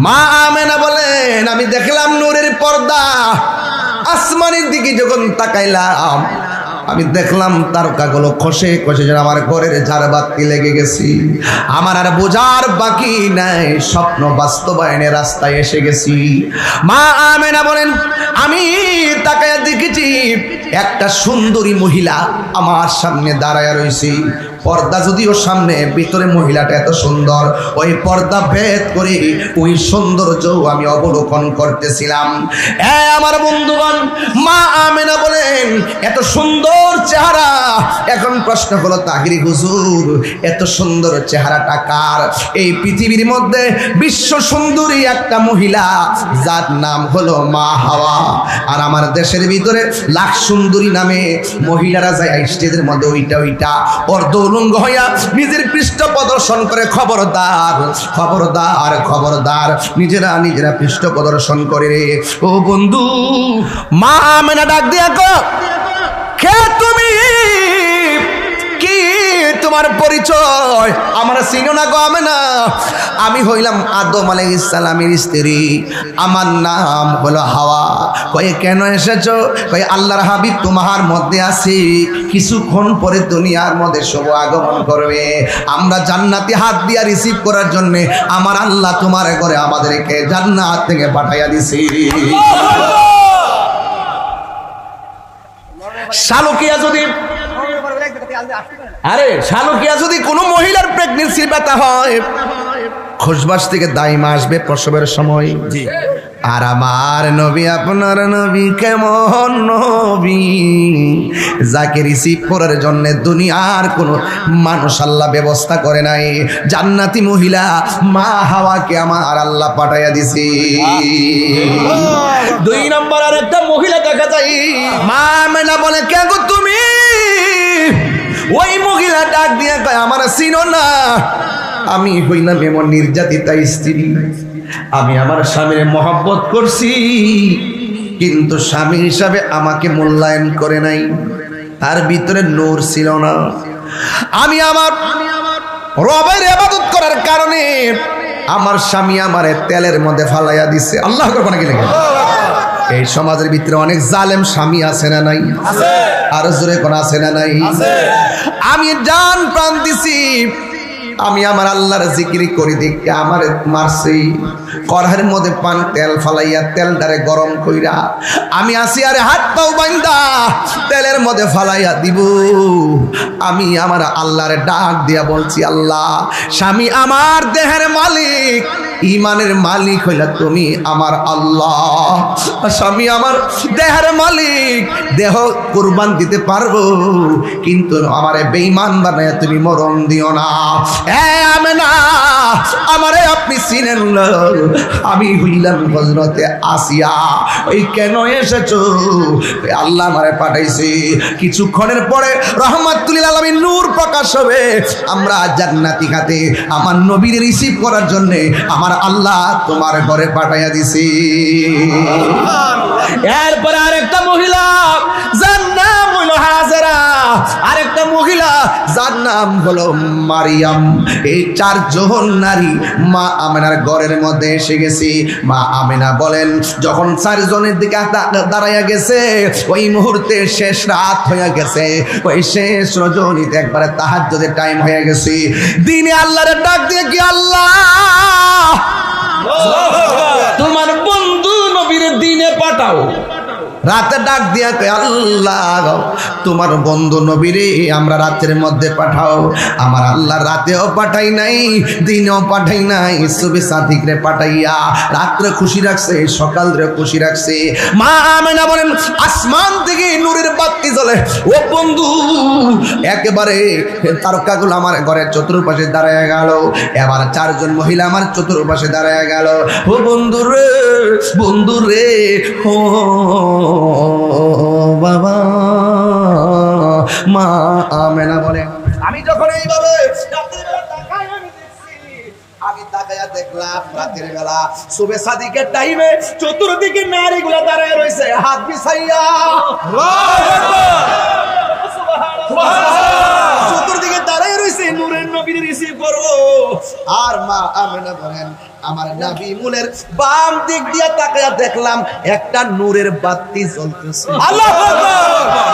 মা আমেনা বলেন আমি দেখলাম নূরের পর্দা, আসমানের দিকে যখন তাকাইলাম আমি দেখলাম তারকাগুলো খসে খসে যেন আমার ঘরের ঝাড়বাতি লেগে গেছি। আমার আর বোঝার বাকি নাই, স্বপ্ন বাস্তবায়নের রাস্তায় এসে গেছি। মা আমেনা বলেন আমি তাকায়া দেখেছি একটা সুন্দরী মহিলা আমার সামনে দাঁড়ায় রয়েছে। পর্দা যদিও সামনে, ভিতরে মহিলাটা এত সুন্দর, ওই পর্দা ভেদ করে ওই সৌন্দর্য আমি অবলোকন করতেছিলাম। আমার বন্ধুগণ, মা আমেনা বলেন এত সুন্দর চেহারা। এখন প্রশ্ন হলো তাহিরি হুজুর এত সুন্দর চেহারাটা কার? এই পৃথিবীর মধ্যে বিশ্ব সুন্দরী একটা মহিলা যার নাম হলো মা হাওয়া। আর আমার দেশের ভিতরে লাখ সুন্দরী নামে মহিলারা যায় স্টেজের মধ্যে ওইটা অর্ধ উলঙ্গ হইয়া নিজের পৃষ্ঠ প্রদর্শন করে। খবরদার খবরদার খবরদার, নিজেরা পৃষ্ঠ প্রদর্শন করে রে। ও বন্ধু, মা আমেনা ডাক দিয়া কো, কে তুমি? কি তোমার পরিচয়? আমার চিনো না গো আমেনা? আমি হইলাম আদম আলাইহিস সালামের স্ত্রী, আমার নাম হলো হাওয়া। কয়ে কেন এসেছো? কয়ে আল্লাহর হাবিব তোমার মধ্যে আছি, কিছুক্ষণ পরে দুনিয়ার মধ্যে শুভ আগমন করবে। আমরা জান্নাতি হাত দিয়া রিসিভ করার জন্য আমার আল্লাহ তোমার ঘরে আমাদেরকে জান্নাত থেকে পাঠাইয়া দিছি। শালুকিয়া যদি কোনো মহিলার প্রেগনেন্সির ব্যথা হয়, খোঁজবাস থেকে দাইমা আসবে প্রসবের সময়। আর আমার নবী, আপনার নবী কেমন নবী, যাকে রিসিভ করার জন্য দুনিয়ার কোনো মানুষ আল্লাহ ব্যবস্থা করে নাই। জান্নাতি মহিলা মা হাওয়াকে আমার আল্লাহ পাঠাইয়া দিছি। 2 নম্বর আর একটা মহিলা দেখা যায়। মা আমেনা বলে কে গো তুমি? ওই মহিলা ডাক দিয়ে কয় আমার চিনো না? আমি হইলাম এমন নির্যাতিতা স্ত্রী, আমি আমার স্বামীর মহব্বত করছি, কিন্তু স্বামী হিসাবে আমাকে মূল্যায়ন করে নাই। তার ভিতরে নূর ছিল না। আমি আমার রবের ইবাদত করার কারণে আমার স্বামী আমারে তেলের মধ্যে ফালাইয়া দিছে। আল্লাহ আকবার নাকি লাগে? এই সমাজের ভিতরে অনেক জালেম স্বামী আছে না নাই? আর জোরে কোন আছে না নাই? আমি জান প্রাণ দিছি, আমি আমার আল্লাহর জিকির করি দেখে আমার মারছি। কড়াইয়ের মধ্যে পান তেল ফালাইয়া তেলটারে গরম কইরা আমি আসি আরে হাত পাও বাইন্দা তেলের মধ্যে ফালাইয়া দিব। আমি আমার আল্লাহরে ডাক দিয়া বলছি, আল্লাহ স্বামী আমার দেহের মালিক, ইমানের মালিক হইলা তুমি আমার আল্লাহ। স্বামী আমার দেহের মালিক, দেহ কুরবান দিতে পারবো, কিন্তু আমারে বেঈমান বানায়া তুমি মরণ দিও না। আমেনা আমারে আপনি চিনেন না, আমি হইলাম হযরতে আসিয়া। ওই কেন এসেছো? আল্লাহ আমারে পাঠাইছে, কিছুক্ষণের পরে রহমাতুল লিল আলামিন নূর প্রকাশ হবে। আমরা জান্নাতি খাতে আমার নবীর রিসিভ করার জন্য আমার আল্লাহ তোমার ঘরে পাঠাইয়া দিছি। এরপরে আরেকটা মহিলা যার নাম হলো হাজেরা, আরেকটা মহিলা যার নাম হলো মারিয়াম। এই 4 জন নারী মা আমেনার ঘরের মধ্যে এসে গেছে। মা আমেনা বলেন যখন 4 জনের দিকে দাঁড়াইয়া গেছে, ওই মুহূর্তে শেষ রাত হয়ে গেছে, ওই শেষ রজনীতে একবারে তাহাজ্জুদের টাইম হয়ে গেছে। দিনে আল্লাহরে ডাক দিয়ে কি, আল্লাহ তোমার বন্ধু নবীর দিনে পাঠাও। রাতে ডাক দিয়া কয়, আল্লাহ তোমার বন্ধু নবীরে আমরা রাতের মধ্যে পাঠাও। আমার আল্লাহ রাতেও পাঠাই নাই, দিনেও পাঠাই নাই, সুবে সাদিকরে পাঠাইয়া রাত্রে খুশি রাখছে, সকালরে খুশি রাখছে। মা আমেনা বলেন আসমান থেকে নূরের বাতি জ্বলে। ও বন্ধু, একেবারে তারকাগুলো আমার ঘরের চতুর্পাশে দাঁড়ায় গেল। এবার 4 জন মহিলা আমার চতুর্পাশে দাঁড়ায় গেল। ও বন্ধু রে, বন্ধু রে, ও বাবা। মা আমেনা বলে আমি যখন এইভাবে আমি তাকায়া দেখলাম রাতের বেলা সুবে সাদিকের টাইমে চতুর্দিকে নারীগুলা দাঁড়ায় রয়েছে হাত বিছাইয়া। চতুর্দিকে দাঁড়ায় রয়েছে নূরের নবীর রিসিভ করব। আর মা আমেনা বলেন আমার নবী মুলের বাম দিক দিয়ে তাকায়া দেখলাম একটা নূরের বাতি জ্বলতেছে। আল্লাহু আকবার।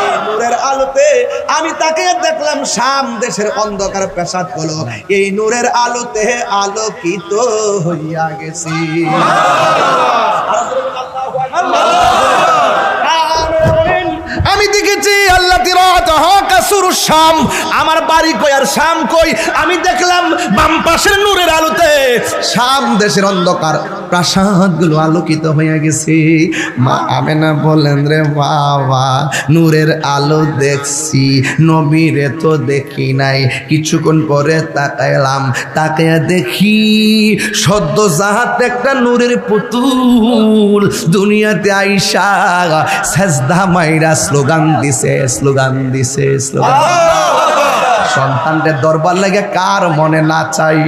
এই নূরের আলোতে আমি তাকিয়ে দেখলাম শাম দেশের অন্ধকার প্রাসাদগুলো এই নূরের আলোতে আলোকিত হইয়া গেছে। আমি দেখেছি আল্লাহ শাম, আমার বাড়ি কই আর শাম কই? আমি দেখলাম বাম পাশের নূরের আলোতে শাম দেশের অন্ধকার প্রাসাদগুলো আলোকিত হয়ে গেছে। মা আমেনা বলেন রে বাবা, নূরের আলো দেখছি, নবীরে তো দেখি নাই। কিছুক্ষণ পরে তাকাইলাম, তাকায়া দেখি সদ্য জাহাত একটা নূরের পুতুল দুনিয়াতে আইসা সেজদা মাইরা স্লোগান দিছে, স্লোগান দিছে, স্লোগান। সন্তানদের দরবার লাগে কার মনে না চাই?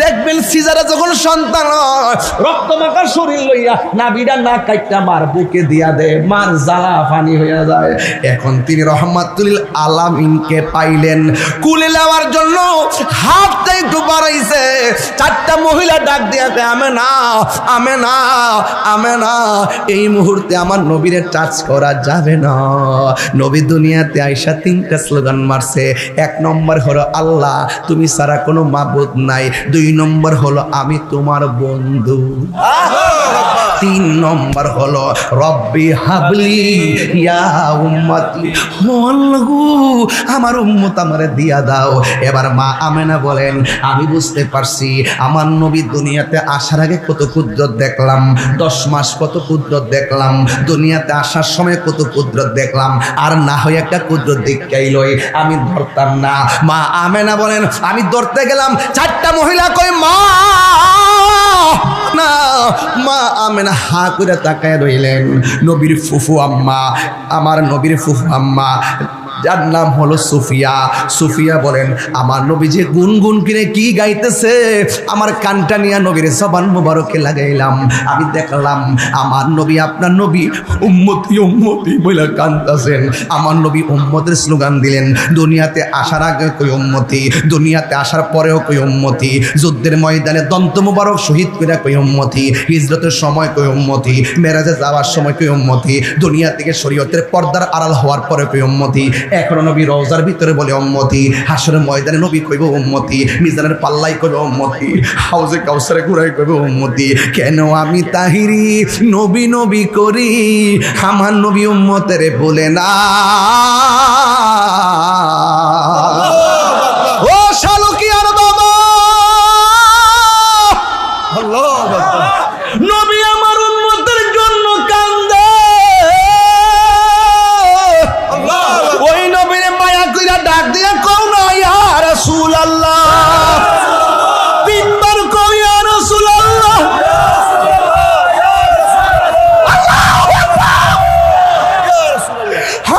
দেখবেন সিজারে যখন সন্তান রক্ত মাখার শরীর লইয়া নাবিরা না কাইটা মার বুকে দিয়া দে, মার জ্বালা পানি হইয়া যায়। এখন তিনি রহমাতুল আলামিনকে পাইলেন, কুলে নেওয়ার জন্য হাতটা একটু বাড়াইছে। চারটা মহিলা ডাক দিয়া আমেনা, আমেনা, আমেনা, এই মুহূর্তে আমার নবীরে টাচ করা যাবে না। নবী দুনিয়াতে আইসা তিনটা স্লোগান মারছে। এক নম্বর হলো আল্লাহ তুমি ছাড়া কোনো মাবুদ নাই, দুই নম্বর হলো আমি তোমার বন্ধু, তিন নম্বর হলো রব্বি হাবলি ইয়া উম্মতি, আমার উম্মত আমারে দিয়া দাও। এবার মা আমেনা বলেন আমি বুঝতে পারছি আমার নবী দুনিয়াতে আসার আগে কত কুদরত দেখলাম, 10 মাস কত কুদরত দেখলাম, দুনিয়াতে আসার সময় কত কুদরত দেখলাম, আর না হয় একটা কুদরত দেখাইলই আমি ধরতাম না। মা আমেনা বলেন আমি ধরতে গেলাম, চারটা মহিলা কই মা না। মা আমেনা হা করে তাকায় রইলেন। নবীর ফুফু আম্মা, আমার নবীর ফুফু আম্মা যার নাম হলো সুফিয়া। সুফিয়া বলেন আমার নবী যে গুনগুন কিনে কি গাইতেছে, আমার কানটা নিয়ে নবীর জবান মুবারকে লাগাইলাম। আমি দেখলাম আমার নবী, আপনার নবী উম্মতি উম্মতি বলে কান্দাছেন। আমার নবী উম্মতের স্লোগান দিলেন। দুনিয়াতে আসার আগে কই উম্মতি, দুনিয়াতে আসার পরেও কই উম্মতি, যুদ্ধের ময়দানে দন্ত মুবারক শহীদ করে কই উম্মতি, হিজরতের সময় কই উম্মতি, মেরাজে যাওয়ার সময় কই উম্মতি, দুনিয়া থেকে শরীয়তের পর্দার আড়াল হওয়ার পরে কই উম্মতি, এখনো নবী রওজার ভিতরে বলে উম্মতি, হাসরের ময়দানে নবী কইব উম্মতি, মিজানের পাল্লাই কইব উম্মতি, হাউজে কাউসারে ঘুরাই কইব উম্মতি। কেন আমি তাহিরি নবী নবী করি, আমার নবী উম্মতের বলে না। ও শালকি আর বাবা, আল্লাহু আকবার, নবী আমার উম্মতের জন্য কান্দে। ওই নবীর মায়া কইরা ডাক দিয়া কও না ইয়া রাসূলুল্লাহ, তিনবার কও ইয়া রাসূলুল্লাহ।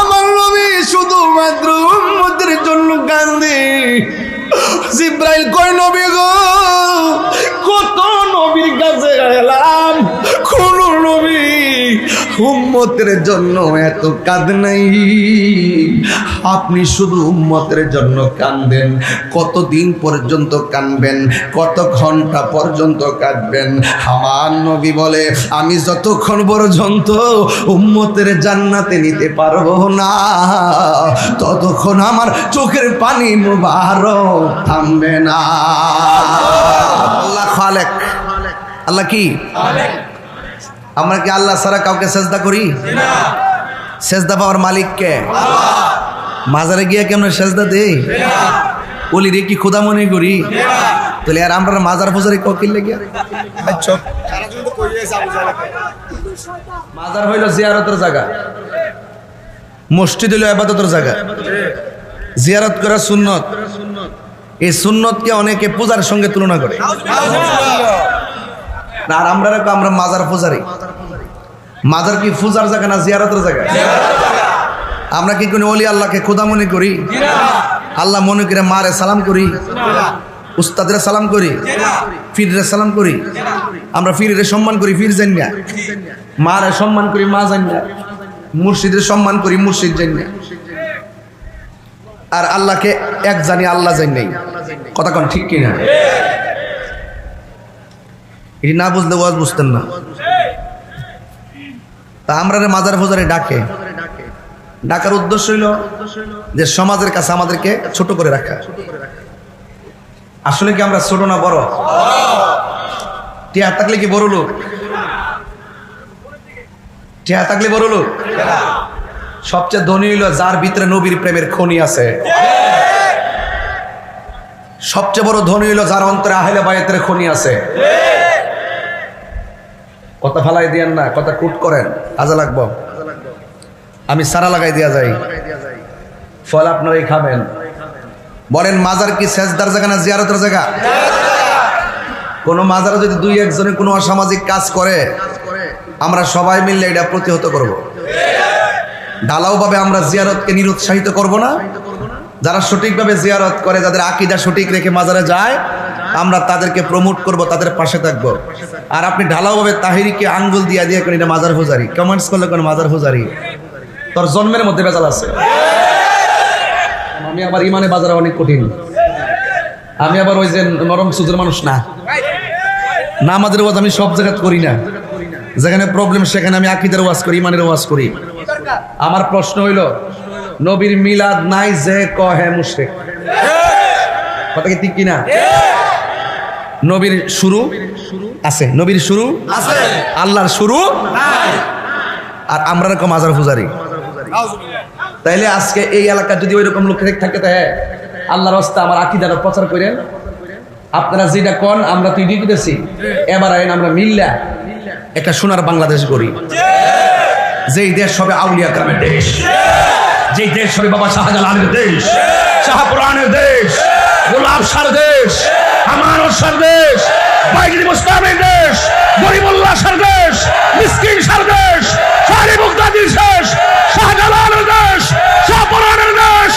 আমার নবী শুধুমাত্র উম্মতের জন্য কান্দে। জিব্রাইল কয় নবী গো, কত নবীর কাছে গেলাম, কোন নবী উম্মতের জন্য এত কাঁদে নাই। আপনি শুধু উম্মতের জন্য কাঁদেন। কতদিন পর্যন্ত কাঁদবেন, কত ঘন্টা পর্যন্ত কাঁদবেন? আমার নবী বলে আমি যতক্ষণ পর্যন্ত উম্মতের জান্নাতে নিতে পারবো না, ততক্ষণ আমার চোখের পানি মুবারক থামবে না। আল্লাহ খালেক, আল্লাহ কি? আমরা কি আল্লাহ ছাড়া কাউকে সেজদা করি? সেজদা পাওয়ার মালিক কে? মাজারে গিয়া কেমন সেজদা দেই? ওলি রে কি খোদা মনে করি? তাহলে আর আমরা মাজার পূজারি ককিল লেগে মাজার হইল জিয়ারতের জায়গা, মসজিদ হইল ইবাদতের জায়গা। জিয়ারত করা সুন্নত, এই সুন্নতকে অনেকে পূজার সঙ্গে তুলনা করে। আর আমরা মাজার পূজারি। মাজার কি পূজার জায়গা না জিয়ারতের জায়গা? আমরা কি কোনো ওলি আল্লাহকে খোদা মনে করি? আল্লাহ মনে করে মারে সালাম করি, উস্তাদের সালাম করি, ফিরে সালাম করি। আমরা ফিরে সম্মান করি, ফির জানি না। মারে সম্মান করি, মা জানি না। মুর্শিদের সম্মান করি, মুর্শিদ জানি না। আর আল্লাহকে এক জানি, আল্লাহ জানি নাই। কথা কোন ঠিক কিনা? এটি না বুঝলে ওয়াজ বুঝতেন না। তা আমরা মাজার ফজারে ডাকার উদ্দেশ্য হইল যে সমাজের কাছে আমাদেরকে ছোট করে রাখা। আসলে কি আমরা ছোট না বড়? টিয়া থাকলে কি বড় লোক? টিয়া থাকলে বড় লোক? সবচেয়ে ধনী হইল যার ভিতরে নবীর প্রেমের খনি আছে। সবচেয়ে বড় ধনী হইল যার অন্তরে আহলে বায়াতের খনি আছে। কথা ফালাই দিয়েন না, কথা কুট করেন, কাজে লাগবো। আমি সারা লাগাই দিয়া যাই, ফল আপনারাই খাবেন। বলেন মাজার কি সেজদার জায়গা না জিয়ারতের জায়গা? কোন মাজারে যদি দুই একজনে কোনো অসামাজিক কাজ করে, আমরা সবাই মিললে এটা প্রতিহত করব। ঢালাও ভাবে আমরা জিয়ারতকে নিরুৎসাহিত করব না। যারা সঠিকভাবে জিয়ারত করে, যাদের আকীদা সঠিক রেখে মাজারে যায়, আমরা তাদেরকে প্রমোট করব, তাদের পাশে থাকব। আর আপনি ঢালাও ভাবে তাহিরিকে আঙ্গুল দিয়া দিয়ে কোন এটা মাজার হুজারি, কমেন্টস করলে কোন মাজার হুজারি, তোর জন্মের মধ্যে বেজাল আছে। আমি আবার ইমানে বাজারে অনেক কঠিন, আমি আবার ওই যে নরম সুজের মানুষ না। নামাজের ওয়াজ আমি সব জায়গায় করি না, যেখানে প্রবলেম সেখানে আমি আকীদার ওয়াজ করি, ইমানের ওয়াজ করি। আমার প্রশ্ন হইল, নবীর মিলাদ নাই যে কহে মুশরিক। কথা কি ঠিক কিনা? নবীর শুরু আছে, নবীর শুরু আছে, আল্লাহর শুরু নাই, আর আমরা এরকম মাজার পূজারি। তাইলে আজকে এই এলাকার যদি ওই রকম লোক থাকে, তাই আল্লাহর রাস্তা আমার আকীদার প্রচার করেন। আপনারা যেটা কোন আমরা তো এটাই করতেছি। এবার আইন আমরা মিল্লা একটা সোনার বাংলাদেশ করি, যেই দেশ হবে আউলিয়া কামের দেশ, যেই দেশ হবে বাবা শাহজালালের দেশ, শাহপুরানের দেশ, গোলাপ শাহর দেশ, আমানত শাহর দেশ, বাইজিদ মুস্তাফির দেশ, গরিবুল্লাহ শাহর দেশ, মিসকিন শাহর দেশ, শাহরি মুগতাদির দেশ, শাহজালালের দেশ, শাহপুরানের দেশ,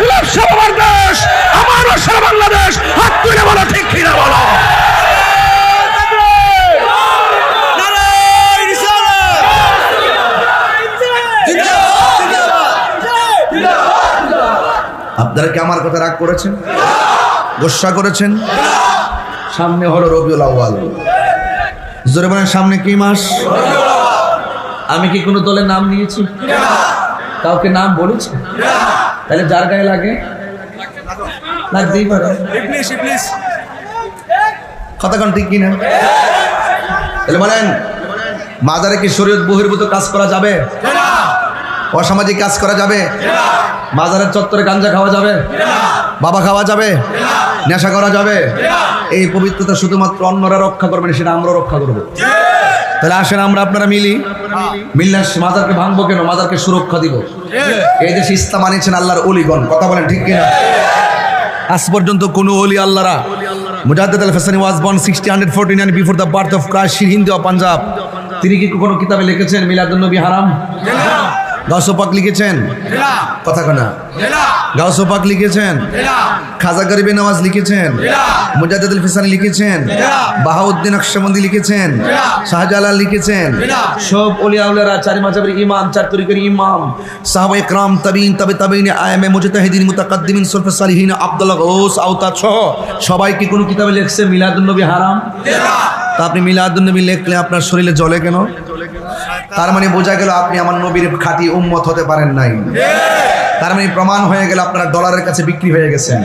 গোলাপ শাহর দেশ, আমানত শাহর বাংলাদেশ। হাত তুলে বলো ঠিক কিনা বলো। আপনারা কি আমার কথা রাগ করেছেন, গোসা করেছেন? সামনে হলো রবিউল আউয়াল। জোরে বলেন সামনে কি মাস? আমি কি কোনো দলের নাম নিয়েছি? কাউকে নাম বলেছি? তাহলে যার গায়ে লাগে লাগতেই পারে। কথা কোন ঠিক কিনা? তাহলে বলেন মাজারে কি শরীয়ত বহির্ভূত কাজ করা যাবে? অসামাজিক কাজ করা যাবে? মাজারের চত্বরে গাঞ্জা খাওয়া যাবে? বাবা খাওয়া যাবে? নেশা করা যাবে? এই পবিত্রতা শুধুমাত্র অন্যরা রক্ষা করবেন, সেটা আমরা রক্ষা করবো। তাহলে আসেন আমরা আপনারা মিলি, মিললে মাজারকে ভাঙবো কেন? মাজারকে সুরক্ষা দিব। এই দেশে ইসলাম আনিয়েছেন আল্লাহর ওলিগণ। কথা বলেন ঠিক কিনা? আজ পর্যন্ত কোন ওলি আল্লাহরা, Mujaddid al Hasani was born 1649 before the birth of Christ in Hindi of Punjab. তিনি কি কোনো কিতাবে লিখেছেন মিলাদুন নবী হারাম? গাউস পাক লিখেছেন? কথা কনা। গাউস পাক লিখেছেন? খাজা গরিবে নওয়াজ লিখেছেন? মুজাদ্দিদ আল হাসানি লিখেছেন? বাহাউদ্দিন নকশবন্দি লিখেছেন? শাহজালাল লিখেছেন? সব ওলিয়া আউলিয়ারা, চার মাযহাবের ইমাম, চার তরিকার ইমাম, সাহাবায়ে کرام, তাবিঈন, তাবিঈন, আইমে মুজতাহিদিন, মুতাকাদ্দিমিন, সলফে সালিহিন, আব্দুল্লাহ গাউস, আওতাদ সহ সবাই কি কোনো কিতাবে লিখছে মিলাদুন নবী হারাম? তা আপনি মিলাদুন নবী লিখলে আপনার শরীরে জ্বলে কেন? তার মানে বোঝা গেল আপনি আমার নবীর খাঁটি উম্মত হতে পারেন নাই। তার মানে প্রমাণ হয়ে গেল আপনারা ডলারের কাছে বিক্রি হয়ে গেছেন।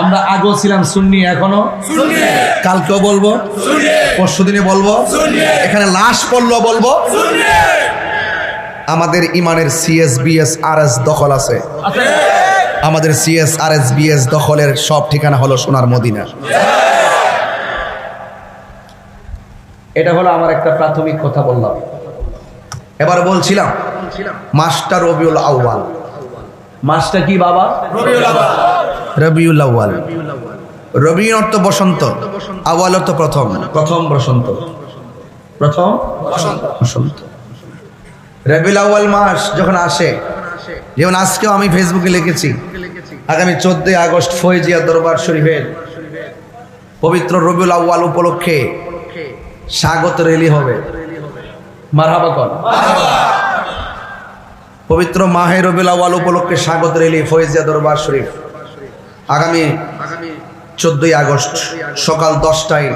আমরা আগেও ছিলাম সুন্নি, এখনো সুন্নি, কালকেও বলবো সুন্নি, পরশুদিনে বলবো সুন্নি, এখানে লাশ পড়লো বলবো সুন্নি। আমাদের ইমানের সিএসবিএস আরএস দখল আছে। আমাদের সিএস আরএস বিএস দখলের সব ঠিকানা হলো সোনার মদিনা। এটা হলো আমার একটা প্রাথমিক কথা বললাম। এবার বলছিলাম মাসটা রবিউল আউয়াল। মাসটা কি বাবা? রবিউল আউয়াল। রবি অর্থ বসন্ত, আউয়াল অর্থ প্রথম, প্রথম বসন্ত, প্রথম বসন্ত। রবিউল আউয়াল মাস যখন আসে, যেমন আজকেও আমি ফেসবুকে লিখেছি, আগামী 14 আগস্ট ফয়জিয়া দরবার শরীফের পবিত্র রবিউল আউয়াল উপলক্ষে স্বাগত র্যালি হবে। মারহাবা কর। পবিত্র মাহে রবিউল আউয়াল উপলক্ষে স্বাগত র্যালি ফয়জিয়া দরবার শরীফ আগামী 14ই আগস্ট সকাল 10টায়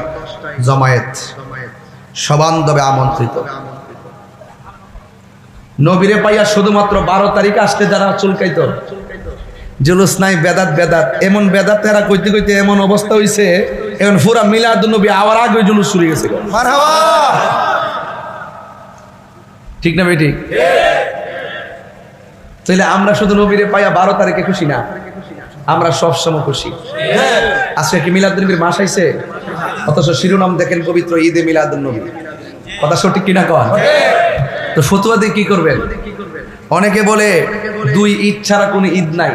জমায়েত, সবান্ধবে আমন্ত্রিত। নবীরে পাইয়া শুধুমাত্র 12 তারিখে আসতে যারা চুলকাইত, জুলুস নাই, বেদাত বেদাত, এমন বেদাত এরা কইতে কইতে এমন অবস্থা হইছে, এখন পুরা মিলাদুন নবী আওয়ার আগে জুলুস শুরু গেছে। মারহাবা, ঠিক না বেটি? তাইলে আমরা শুধু নবীরে পাইয়া 12 তারিখে খুশি না, আমরা সবসময় খুশি। আজকে কি মিলাদুন নবীর মাস আইছে, অথচ শিরোনাম দেখেন পবিত্র ঈদে মিলাদুন নবী। কথা সঠিক কিনা কন? তো ফতুয়া দিয়ে কি করবেন? অনেকে বলে 2 ঈদ ছাড়া কোনো ঈদ নাই,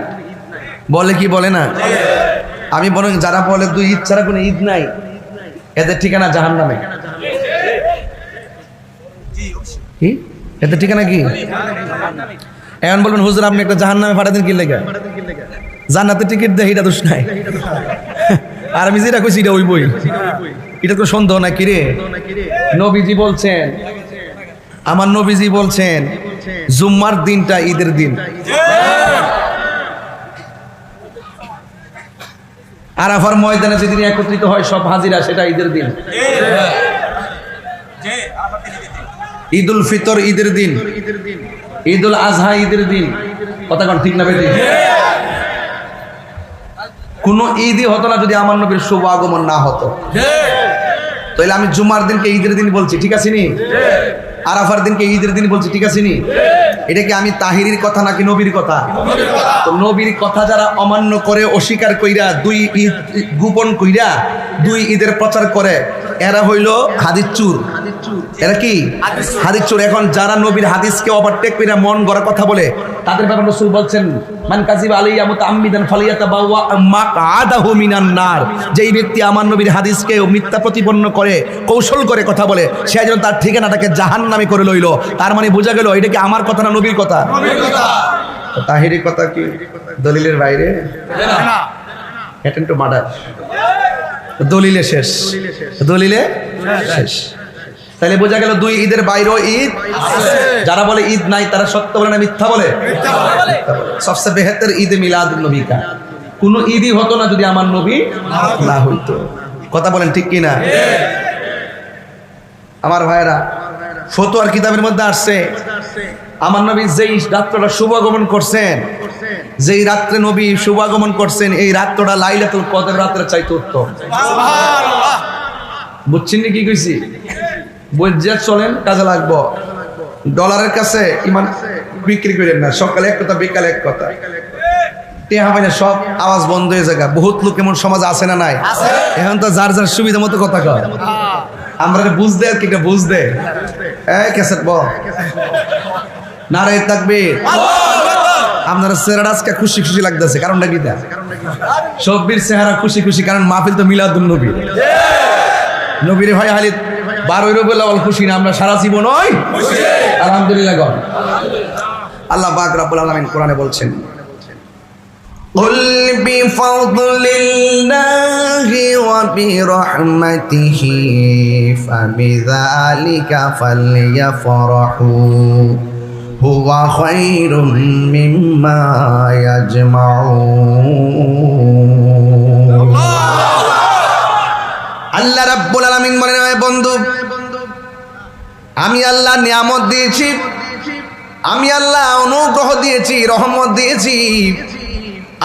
বলে কি বলে না? আমি বরং যারা বলে 2 ঈদ ছাড়া কোনো ঈদ নাই, এদের ঠিকানা জাহান্নামে। কি এদের ঠিকানা কি? এখন বলবেন হুজুর আপনি একটা জাহান্নামে পাঠাতেন কি লেগে? জান্নাতের টিকিট দেয় এটা দোষ নাই। আর আমি যেটা কইছি এটা হইবই, এটা কোনো সন্দেহ নাই। কিরে, নবীজি বলছেন, আমার নবীজি বলছেন জুম্মার দিনটা ঈদের দিন। আরাফার ময়দানে যেদিন একত্রিত হয় সব হাজিরা, সেটা ঈদের দিন। ঈদুল ফিতর ঈদের দিন, ঈদুল আজহা ঈদের দিন। কথা কোন ঠিক না বেটি? কোন ঈদই হতো না যদি আমার নবীর শুভ আগমন না হতো। তাহলে আমি জুমার দিনকে ঈদের দিন বলছি, ঠিক আছে নি? আরাফার দিনকে ঈদের দিন বলছি, ঠিক আছে নি? এটা কি আমি তাহিরির কথা নাকি নবীর কথা? তো নবীর কথা যারা অমান্য করে, অস্বীকার কইরা, 2 ঈদ গোপন কইরা 2 ঈদের প্রচার করে, এরা হইল হাদিস চোর। এরা কি হাদিস চোর। এখন যারা নবীর হাদিসকে ওভারটেক কইরা মন গড়া কথা বলে, তাদের ব্যাপারে রাসূল বলছেন মান কাযিবা আলাইয়া মুতাআম্মিদান ফালিয়াতাবাওয়া মাকআদাহু মিনান নার। যেই ব্যক্তি আমার নবীর হাদিসকে মিথ্যা প্রতিপন্ন করে, কৌশল করে কথা বলে, সে যেন তার ঠিকানাটাকে জাহান্নামে করে লইল। তার মানে বোঝা গেল এটা কি আমার কথা না নবীর কথা? নবীর কথা। তাহিরি কথা কি দলিলের বাইরে? না, অ্যাটেন্ড টু মার্ডার। দলিলে শেষ, দলিলে শেষ। তাহলে বোঝা গেল 2 ঈদের বাইরেও ঈদ আছে। যারা বলে ঈদ নাই তারা সত্য বলে না মিথ্যা বলে? সবচেয়ে বেহতর ঈদ মিলাদুন নবী কা। কোন ঈদই হতো না যদি আমার নবী না হইতো। কথা বলেন ঠিক কি না? আমার ভাইরা, ফতোয়ার কিতাবের মধ্যে আসছে আমার নবী যেই রাত্রটা শুভাগমন করছেন, যেই রাত্রে নবী শুভাগমন করছেন, এই রাত্রটা লাইলাতুল কদর রাতের চাইতে উত্তম। সুবহানাল্লাহ। বুঝছেন কি কইছি? বুঝে চলেন, কাজে লাগবো। ডলারের কাছে ইমান বিক্রি করেন না। সকালে এক কথা, বিকালে এক কথা। টেহা পাইনা সব আওয়াজ বন্ধ হয়ে যায়। বহুত লোক এমন সমাজে আছে না নাই? এখন তো যার যার সুবিধা মতো কথা কয়। আমরা বুঝতে আর কি বুঝতে ক্যাসেট বল নারে তাকবীর। আপনারা চেহারা আজকে খুশি খুশি লাগতেছে, কারণটা কি? সব্বির চেহারা খুশি খুশি, কারণ মাহফিল তো মিলাদুন নবী। নবীর ভাই হালিদ 12 রবিউল আউয়াল খুশি না, আমরা সারা জীবন ওই খুশি। আলহামদুলিল্লাহ গণ। আল্লাহ পাক রব্বুল আলামিন কোরআনে বলছেন, قل بفضل الله وبرحمته فبذلك فليفرحوا هو خير مما يجمعون। আল্লাহ রাব্বুল আলামিন বলেন, বন্ধু, আমি আল্লাহ নিয়ামত দিয়েছি, আমি আল্লাহ অনুগ্রহ দিয়েছি, রহমত দিয়েছি।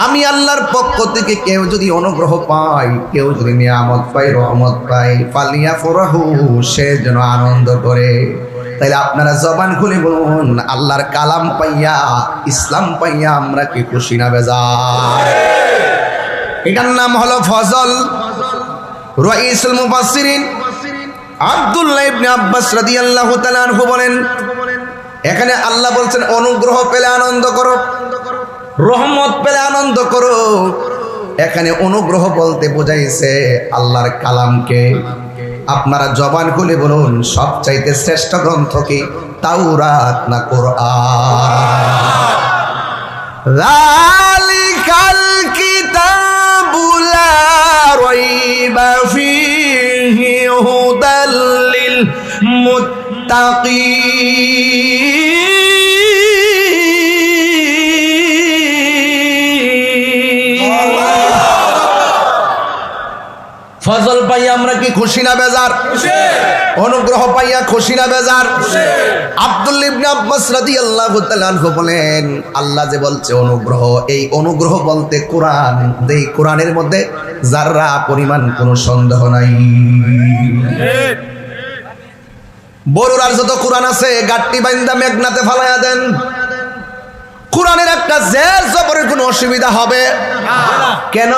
আমি আল্লাহর পক্ষ থেকে কেউ যদি অনুগ্রহ পায়, কেউ যদি নিয়ামত পায়, রহমত পায়, ফালিয়াফরাহু, সে যেন আনন্দ করে। তাইলে আপনারা জবান খুলে বলুন, আল্লাহর কালাম পাইয়া, ইসলাম পাইয়া আমরা কি খুশি না বেজার? এটার নাম হলো ফজল। রাইসুল মুফাসসিরিন আব্দুল্লাহ ইবনে আব্বাস রাদিয়াল্লাহু তাআলা আনহু বলেন, এখানে আল্লাহ বলছেন অনুগ্রহ পেলে আনন্দ করো, রহমত পেলে আনন্দ করো। এখানে অনুগ্রহ বলতে বোঝাইছে আল্লাহর কালামকে। আপনারা জবান খুলে বলুন, সবচাইতে শ্রেষ্ঠ গ্রন্থ কি, তাওরাত না কোরআন? যালিকাল কিতাবু লা রাইবা ফীহি হুদাল লিল মুত্তাকিন। পাইয়া আমরা কি খুশি না বেজার? অনুগ্রহ পাইয়া খুশি না বেজার? আব্দুল্লাহ ইবনে আব্বাস রাদিয়াল্লাহু তাআলা আনহু বলেন, আল্লাহ যে বলছে অনুগ্রহ, এই অনুগ্রহ বলতে কোরআন, এই কোরআনের মধ্যে যারা পরিমাণ কোনো সন্দেহ নাই। বড়ুর আর যত কোরআন আছে গাট্টি বাইন্দা মেঘনাতে ফালাইয়া দেন, কোরআনের একটা জের জবরের কোনো অসুবিধা হবে কেন?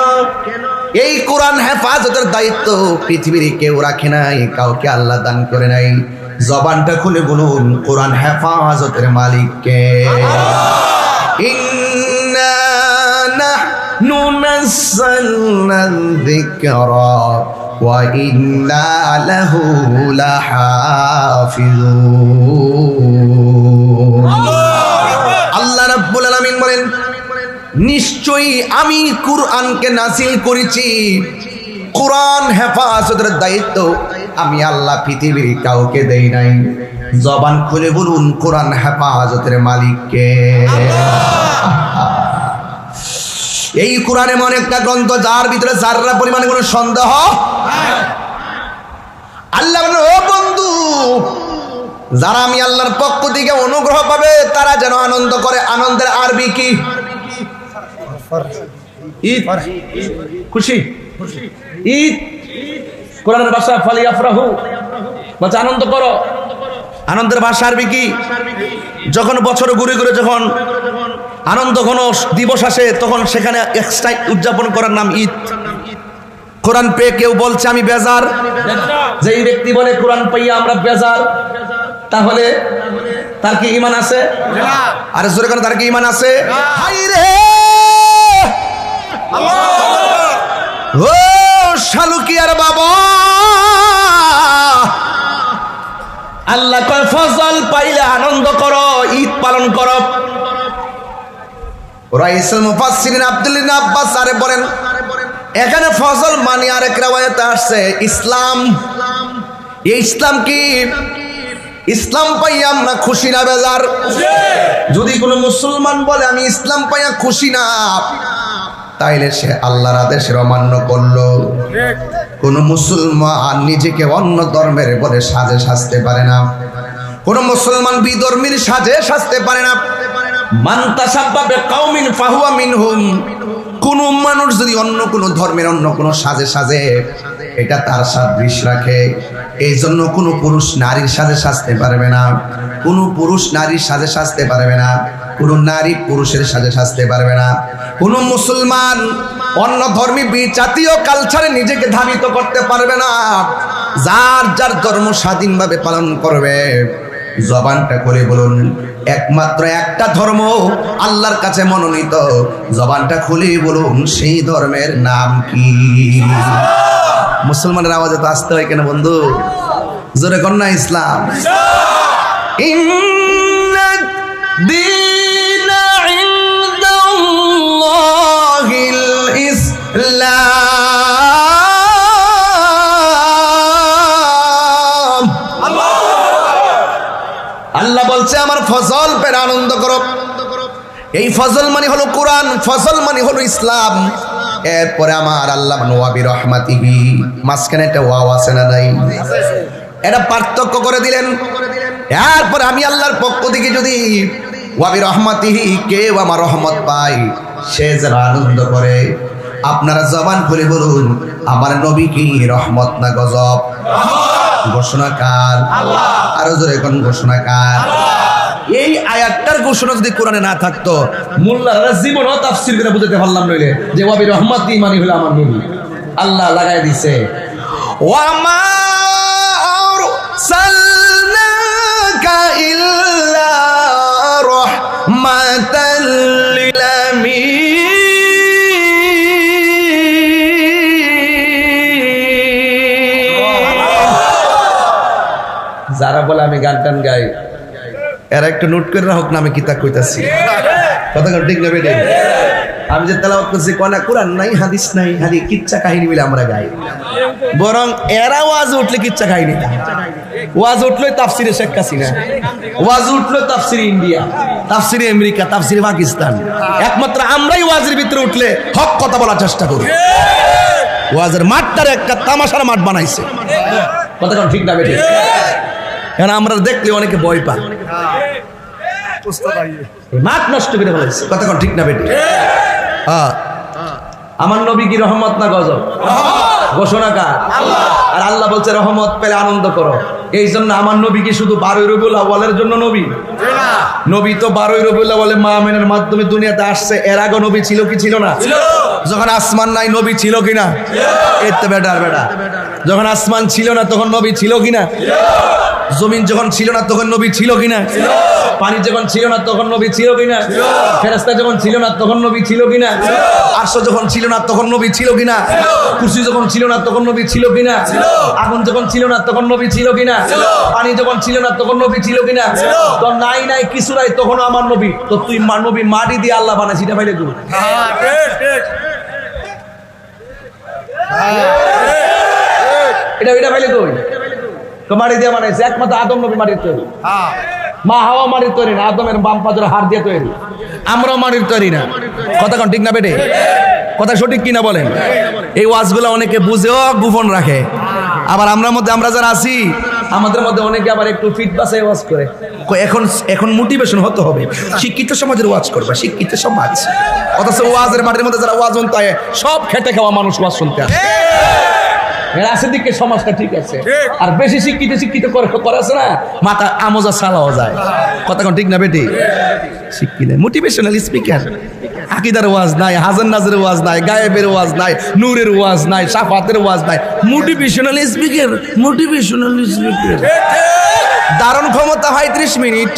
এই কোরআন হেফাজতের দায়িত্ব পৃথিবীর কেউ রাখে নাই, কাউকে আল্লাহ দান করে নাই। জবানটা খুলে বলুন, কোরআন হেফাজতের মালিক কে? ইন্না নাহনু নাযালনা যিকরা ওয়া ইন্না লাহু লাহাফিজুন। আল্লাহ রাব্বুল আলামিন বলেন, নিশ্চয়ই আমি কুরআনকে নাযিল করেছি, কুরআন হেফাজতের দায়িত্ব আমি আল্লাহ পৃথিবীর কাউকে দেই নাই। জবান খুলে বলুন, কুরআন হেফাজতের মালিক কে? এই কুরআন এমন একটা গ্রন্থ যার ভিতরে যাররা পরিমাণে কোনো সন্দেহ। আল্লাহ বলেন, ও বন্ধু, যারা আমি আল্লাহর পক্ষ থেকে অনুগ্রহ পাবে তারা যেন আনন্দ করে। আনন্দের আরবি কি? ঈদ, খুশি। ঈদ কোরআনের ভাষা ফালিয়াফরাহু, বলছে আনন্দ করো। আনন্দের ভাষা আরবি কি? যখন বছর ঘুরে ঘুরে যখন আনন্দ ঘন দিবস আসে তখন সেখানে এক্সট্রা উদযাপন করার নাম ঈদ। কোরআন পেয়ে কেউ বলছে আমি বেজার, যেই ব্যক্তি বলে কোরআন পাইয়া আমরা বেজার, তাহলে তার কি ঈমান আছে? আরে জোরে করে, তার কি ঈমান আছে? হাই রে ও শালুকিয়ার বাবা, আল্লাহ কয় ফজল পাইলে আনন্দ করো, ঈদ পালন করো। রাইসুল মুফাসসিরিন আব্দুল্লাহ ইবনে আব্বাস আরে বলেন, এখানে ফজল মানে আরেক riwayate আসছে ইসলাম। এই ইসলাম কি? ইসলাম পাইয়া আমরা খুশি না বেজার? যদি কোনো মুসলমান বলে আমি ইসলাম পাইয়া খুশি না, তাইলে সে আল্লাহর আদেশের অমান্য করলো। কোন মুসলমান নিজেকে অন্য ধর্মের বলে সাজে সাজতে পারে না, কোন মুসলমান বিধর্মীর সাজে সাজতে পারে না। মান তাসাব্বা বিকাউমিন ফাহুয়া মিনহুম, কোন মানুষ যদি অন্য কোন ধর্মের অন্য কোন সাজে সাজে, এটা তার সাদৃশ্য রাখে। এই জন্য কোনো পুরুষ নারীর সাজে সাজতে পারবে না, কোনো পুরুষ নারীর সাজে সাজতে পারবে না, কোনো নারী পুরুষের সাজে সাজতে পারবে না। কোনো মুসলমান অন্য ধর্মী জাতীয় কালচারে নিজেকে ধাবিত করতে পারবে না। যার যার ধর্ম স্বাধীনভাবে পালন করবে। জবানটা করে বলুন, একমাত্র একটা ধর্ম আল্লাহর কাছে মনোনীত, জবানটা খুলে বলুন সেই ধর্মের নাম কি? মুসলমানের আওয়াজে তো আসতে হয় কেন বন্ধু? জোরে কর না, ইসলাম। ইন্নাদ দীনা ইনদাল্লাহিল ইসলাম। আল্লাহ বলছে আমার ফজল পেয়ে আনন্দ করো। এই ফজল মানে হলো কোরআন, ফজল মানে হলো ইসলাম। এরপরে আমার আল্লাহ নওয়াবি রহমাতিহি, মাঝখানে একটা ওয়াও আছে না নাই? এটা পার্থক্য করে দিলেন। এরপরে আমি আল্লাহর পক্ষ থেকে যদি ওয়াবি রহমাতিহি, কেউ আমার রহমত পায়, সে যেন আনন্দ করে। আপনারা জবান খুলে বলুন, আমার নবী কি রহমত না গজব? ঘোষণাকার আল্লাহ। আরো জোরে কোন ঘোষণাকার? এই আয়াতটার ঘোষণা যদি কোরআনে না থাকতো, মোল্লারা জীবনও তাফসীর করে বুঝাতে পারলাম নইলে যে ওয়াবি রহমাতি মানে হলো আমার নবী। আল্লাহ লাগাই দিছে, ওয়া মা আরসালনাকা ইল্লা রাহমাতাল লিল আলামিন। যারা বলে আমি গান টান গাই, এরা একটু নোট করে রাখুক না আমি কিতা কইতাছি। কথা ঠিক না বেটে? আমি যে তেলাওয়াত করছি কোনা কোরআন নাই, হাদিস নাই, খালি কিচ্ছা কাহিনী মিলে আমরা গাই। বরং এরা ওয়াজ উঠলে কিচ্ছা কাহিনী, ওয়াজ উঠলে তাফসিরে শেখ হাসিনা, ওয়াজ উঠলে তাফসিরে ইন্ডিয়া, তাফসিরে আমেরিকা, তাফসিরে পাকিস্তান। একমাত্র আমরাই ওয়াজের ভিতরে উঠলে হক কথা বলার চেষ্টা করি। ওয়াজের মাঠটার একটা তামাশার মাঠ বানাইছে। কথা কোন ঠিক না বেটি? এখন আমরা দেখলে অনেকে ভয় পায়, মাঠ নষ্ট করে ফেলেছে। কথা কোন ঠিক না বেটি? হ্যাঁ, আমার নবী কি রহমত না গজব? ঘোষণা কার? আর আল্লাহ বলছে রহমত পেলে আনন্দ করো। এই জন্য আমার নবী কি শুধু 12 রবিউল আউয়ালের জন্য নবী? নবী তো 12 রবিউল আউয়ালে মা আমিনার মাধ্যমে দুনিয়াতে আসছে। এর আগে নবী ছিল কি ছিল না? যখন আসমান নাই নবী ছিল কিনা? এই তো বেটার বেটা, যখন আসমান ছিল না তখন নবী ছিল কিনা? জমিন যখন ছিল না তখন নবী ছিল কিনা? পানি যখন ছিল না তখন নবী ছিল কিনা? ফেরেশতা যখন ছিল না তখন নবী ছিল কিনা? আরশ যখন ছিল না তখন নবী ছিল কিনা? কুরসি যখন ছিল না তখন নবী ছিল কিনা? আগুন যখন ছিল না তখন নবী ছিল কিনা? পানি যখন ছিল না তখন নবী ছিল কিনা? তো নাই নাই কিছু নাই তখন আমার নবী। তো তুই নবী মাটি দিয়ে আল্লাহ বানাইছিস, এটা পাইলে তুই এটা পাইলে তুই তো মাটি দিয়ে বানাইছে। একমাত্র আদম নবী মাটির তৈরি, মা হাওয়া মাটির তৈরি না, আদমের বাম পাজরে হাড় দিয়ে তৈরি। আমরাও মাটির তৈরি না। কথা কোন ঠিক না বেটে? কথা সঠিক কিনা বলেন? এই ওয়াজগুলো অনেকে বুঝেও গোপন রাখে। আবার আমরা যারা আছি আমাদের মধ্যে অনেকে আবার একটু ফিট বাসায় ওয়াজ করে। এখন মোটিভেশন হতে হবে, শিক্ষিত সমাজের ওয়াজ করবে, শিক্ষিত সমাজ। অথচ ওয়াজের মাঠের মধ্যে যারা ওয়াজ শুনতে হয় সব খেটে খাওয়া মানুষ ওয়াজ শুনতে আসে। রাশের দিকে সমাজটা ঠিক আছে, আর বেশি শিক্ষিত করে আছে না, মাথা আমজা চালাও যায়। কথা কোন ঠিক না বেটি? শিক্ষিত মোটিভেশনাল স্পিকার, আকীদার ওয়াজ নাই, হাসান নাজের ওয়াজ নাই, গায়েবের ওয়াজ নাই, নূরের ওয়াজ নাই, শাফাতের ওয়াজ নাই, মোটিভেশনাল স্পিকার। ধারণ ক্ষমতা 35 মিনিট,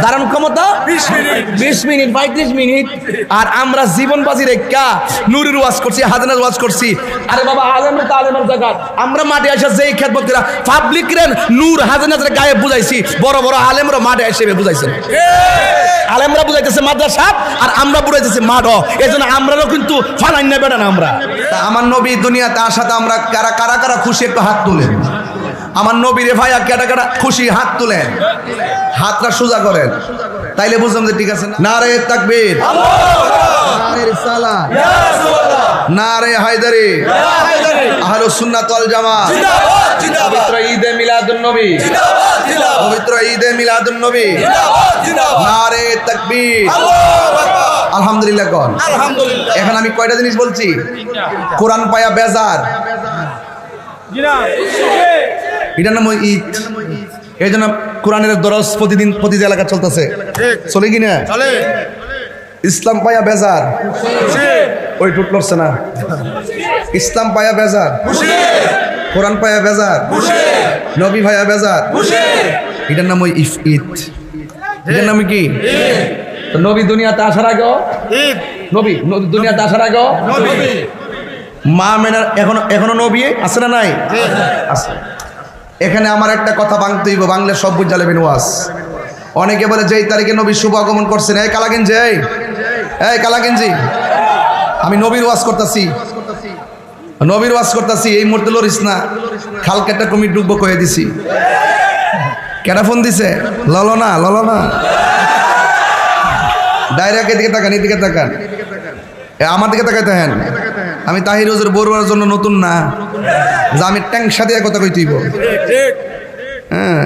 ধারণ ক্ষমতা 20 মিনিট, 35 মিনিট। আর আমরা জীবন বাজি রেখা নূরের ওয়াজ করছি, হাজানার ওয়াজ করছি। আরে বাবা, আলেমের তো আলেমের জায়গা। আমরা মাঠে এসে যেই খেদমত করা পাবলিক রেন নূর হাজানার গায়ে বুঝাইছি, বড় বড় আলেমরা মাঠে এসে বুঝাইছেন। আলেমরা বুঝাইতেছে মাদ্রাসা, আর আমরা বুঝাইতেছি মাঠ। এই জন্য আমরাও কিন্তু ফানাই নেবে না। আমরা আমার নবী দুনিয়াতে আসাতে আমরা কারা কারা কারা খুশি একটু হাত তুলেন। আমার নবীর ভাইয়া কেটা কেটা খুশি হাত তুলেন, হাতটা সোজা করেন, তাইলে বুঝলাম যে ঠিক আছে। নারে তাকবীর, নারে রিসালাত, নারে হায়দারি, আহলুস সুন্নাত ওয়াল জামাত। পবিত্র ঈদে মিলাদুন নবী, পবিত্র ঈদে মিলাদুন নবী। নারে তাকবীর, আলহামদুলিল্লাহ কোন। এখন আমি কয়টা জিনিস বলছি? কোরআন পায়া বেজার, এটার নাম ঈদ। এই জন্য কোরআনের দরস প্রতিদিন প্রতি এলাকা চলতেছে, চলে কিনা? ইসলাম পায়া বেজার, ওই টুট লড়ছে না। ইসলাম পায়া বেজার, কোরআন পায়া বেজার, নবী ভাইয়া বেজার, এটার নাম ওই ঈদ। এটার নাম কি? নবী দুনিয়াতে আসার আগে, নবী দুনিয়াতে আসার আগে মা মেনার এখনো নবী আছে না নাই? আছে। এখানে আমার একটা কথা ভাঙতে হইব, বাংলা সব বুঝ জ্বালাবেন ওয়াজ। অনেকে বলে যেই তারিখে নবী শুভ আগমন করছেন, এই কালাগেঞ্জি, এই কালাগেঞ্জি, আমি নবীর ওয়াজ করতেছি, নবীর ওয়াজ করতেছি। এই মুহূর্তে লরিস না, খালকেটা কমি ডুববো কয়ে দিছি। কেটা ফোন দিছে? ললো না ডাইরেক্ট এদিকে তাকান, এদিকে তাকান, আমার দিকে তাকাই থাকেন। আমি তাহির হুজুর বড়ুয়ার জন্য নতুন না যে আমি ট্যাংসা দিয়ে কথা কইতেইব। হ্যাঁ,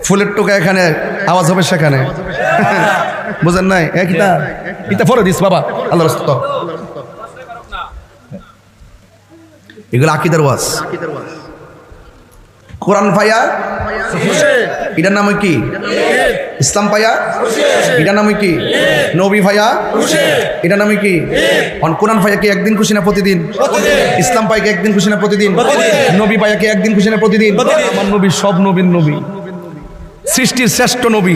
ফুলের টোকা এখানে, আওয়াজ হবে সেখানে, বুঝেন নাই? কিতা ফরে দিস বাবা, আল্লাহ রাস্তা। এগুলো আকীদার ওয়াজ। কোরআন পাইয়া এটার নাম কি? ইসলাম পাইয়া এটার নাম কি? নবী ভাইয়া এটার নাম কি? কোরআন পাইয়া কি একদিন খুশি না প্রতিদিন? ইসলাম পাইয়া কি একদিন খুশি না প্রতিদিন? নবী পাইয়া কি একদিন খুশি না প্রতিদিন? আমার নবী সব নবীর নবী, সৃষ্টির শ্রেষ্ঠ নবী।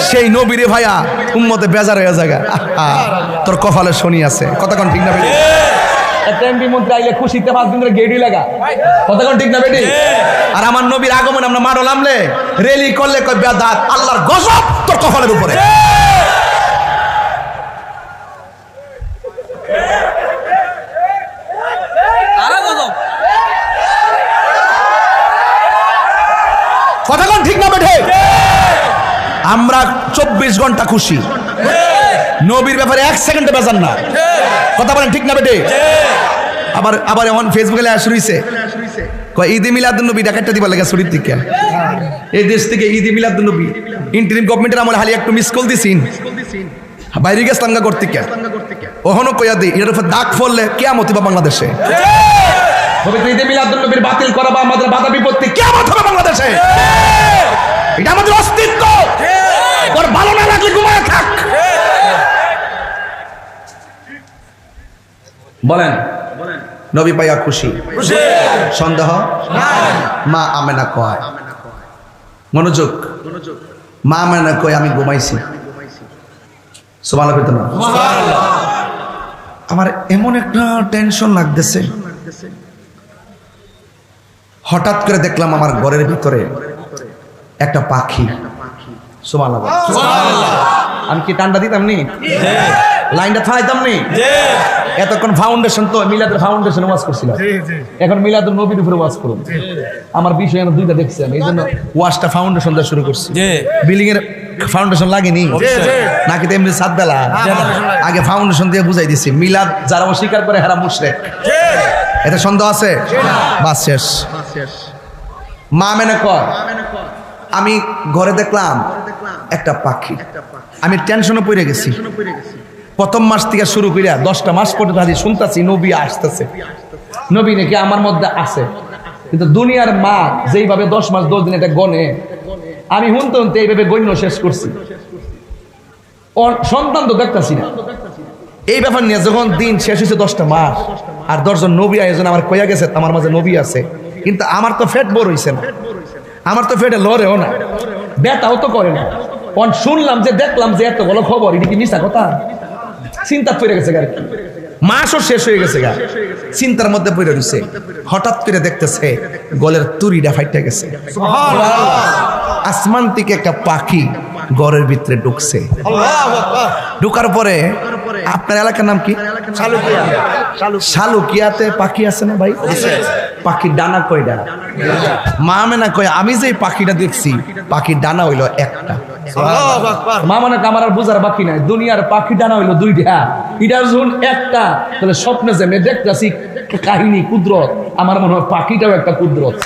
সেই নবীরে ভাইয়া উম্মতে বেজার হয়ে জায়গা, তোর কপালে শনি আছে। কথা কোন ঠিক না বেটি? খুশিতে 5 দিন ধরে গেড়ি লাগা। কথা কোন ঠিক না বেটি? আর আমার নবীর আগমন আমরা মারো নামলে রেলি করলে কই বেদাত, আল্লাহর গজব তোর কপালের উপরে। কথা কোন ঠিক না বেটি? আমরা 24 ঘন্টা খুশি, নবীর ব্যাপারে 1 সেকেন্ডে বেজার না। কথা বলেন ঠিক না বেটি? আবার আবার এমন ফেসবুকে শুরু হয়েছে কয় ঈদে মিলাদুন্নবী ডাকাতটা দিবার লাগে ছুটির দিকে এই দেশ থেকে ঈদে মিলাদুন্নবী ইন্টারিম গভর্নমেন্টের আমলে হালি একটু মিস কল দিছিন বাইরে গেছিলাম গা করতে কে ওহনো কইয়া দিই এর উপর দাগ ফললে কিয়ামত হবে বাংলাদেশে পবিত্র ঈদে মিলাদুন্নবীর বাতিল করা বা আমাদের বাধা বিপত্তি কিয়ামত হবে বাংলাদেশে এটা আমাদের অস্তিত্ব তোর ভালো না লাগলে ঘুমায় থাক বলেন নবী পাইয়া খুশি সন্দেহ মা আমেনা কয় মনোযোগ মা আমেনা কয় আমি ঘুমাইছি সুবহানাল্লাহ কইতো না আমার এমন একটা টেনশন লাগতেছে হঠাৎ করে দেখলাম আমার ঘরের ভিতরে একটা পাখি সুবহানাল্লাহ আমি কি টান্ডা দিতাম নি লাইনটা থামাইতাম নি এতক্ষণ ফাউন্ডেশন তো মিলাদের ফাউন্ডেশন ওয়াজ করছিলাম এখন মিলাদুন নবীর উপরে ওয়াজ করুন আমার বিষয় আমি দুইটা দেখছি আমি এই জন্য ওয়াজটা ফাউন্ডেশন দিয়ে শুরু করছি বিল্ডিং এর ফাউন্ডেশন লাগেনি নাকি তো এমনি সাত বেলা আগে ফাউন্ডেশন দিয়ে বুঝাই দিছি মিলাদ যারা অস্বীকার করে হেরা মুশরিক এতে সন্দেহ আছে বাস শেষ মা মেনে কর আমি ঘরে দেখলাম একটা পাখি আমি টেনশনে পড়ে গেছি প্রথম মাস থেকে শুরু করিয়া 10টা মাস পর্যন্ত হাজি শুনতেছি নবী আসতেছে নবী নাকি আমার মধ্যে আছে কিন্তু দুনিয়ার মা যেইভাবে 10 মাস 10 দিন এটা গনে আমি হুনতে হুনতে এইভাবে গণ্য শেষ করছি ওর সন্তান তো দেখতেছি না এই ব্যাপার নিয়ে যখন দিন শেষ হয়েছে 10টা মাস আর 10 জন নবী আয়োজন আমার কইয়া গেছে আমার মাঝে নবী আছে কিন্তু আমার তো ফেট বড় হইছে না আমার তো ফেটে লড়েও না ব্যথাও তো করে না শুনলাম যে দেখলাম যে এত বড় খবর এটা কি মিশা কথা চিন্তা পড়ে গেছে গা মাসও শেষ হয়ে গেছে গা চিন্তার মধ্যে পড়ে রয়েছে হঠাৎ করে দেখতেছে গলের তুরিটা ফাইটে গেছে আসমান থেকে একটা পাখি ঘরের ভিতরে ঢুকছে ঢুকার পরে আপনার এলাকার নাম কি শালুকিয়াতে পাখি আছে না ভাই পাখির ডানা কয়টা মা মেনা কয় আমি যে পাখিটা দেখছি পাখির ডানা হইলো একটা মা মানে আমার আর বোঝার বাকি নাই দুনিয়ার পাখি ডানা হইলো 2টা এটা যখন একটা তাহলে স্বপ্নে যে মেয়ে দেখতেছি কাহিনী কুদরত আমার মনে হয় পাখিটাও একটা কুদরত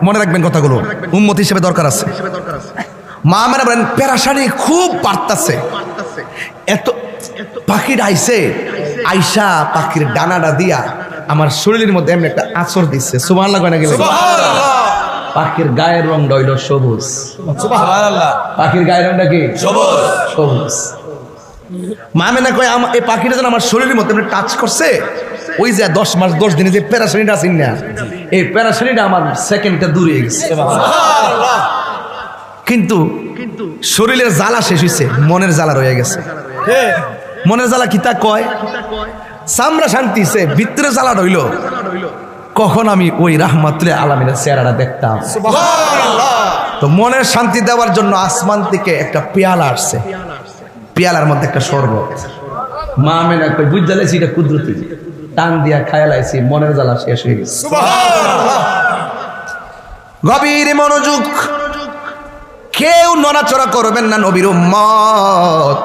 মনে রাখবেন কথাগুলো উম্মত হিসেবে দরকার আছে মা মেনা বলেন পেরাশানি খুব বাড়তাছে এত পাখির আইসে আইসা পাখির ডানাটা দিয়া আমার শরীরের মধ্যে এমনি একটা আঁচড় দিচ্ছে সুবহানাল্লাহ কয় না গেলে পাখির গায়ের রংটা হইল সবুজ সুবহানাল্লাহ পাখির গায়ের রংটা কি সবুজ মা মেনা কয় এই পাখিটা যেন আমার শরীরের মধ্যে এমনি টাচ করছে ওই যে 10 মাস 10 দিনে যে প্যারাশানিটা আছে না এই প্যারাশানিটা আমার সেকেন্ডটা দূরে গেছে কিন্তু শরীরের জ্বালা শেষ হয়েছে মনের জ্বালা রয়ে গেছে মনের জ্বালা কি তা কয় চামড়া শান্তিছে ভিতরে জ্বালা রইল কখন আমি ওই রাহমাতুল আলামিনের চেহারাটা দেখতাম তো মনের শান্তি দেওয়ার জন্য আসমান থেকে একটা পেয়ালা আসছে পেয়ালার মধ্যে একটা শরবত মা মেনা কই বুঝ জ্বালাইছি এটা কুদরতি টান দিয়া খায়ালাইছি মনের জ্বালা শেষ হয়ে গেছে গভীর মনোযোগ কেউ নড়াচড়া করবেন না নবীর উম্মত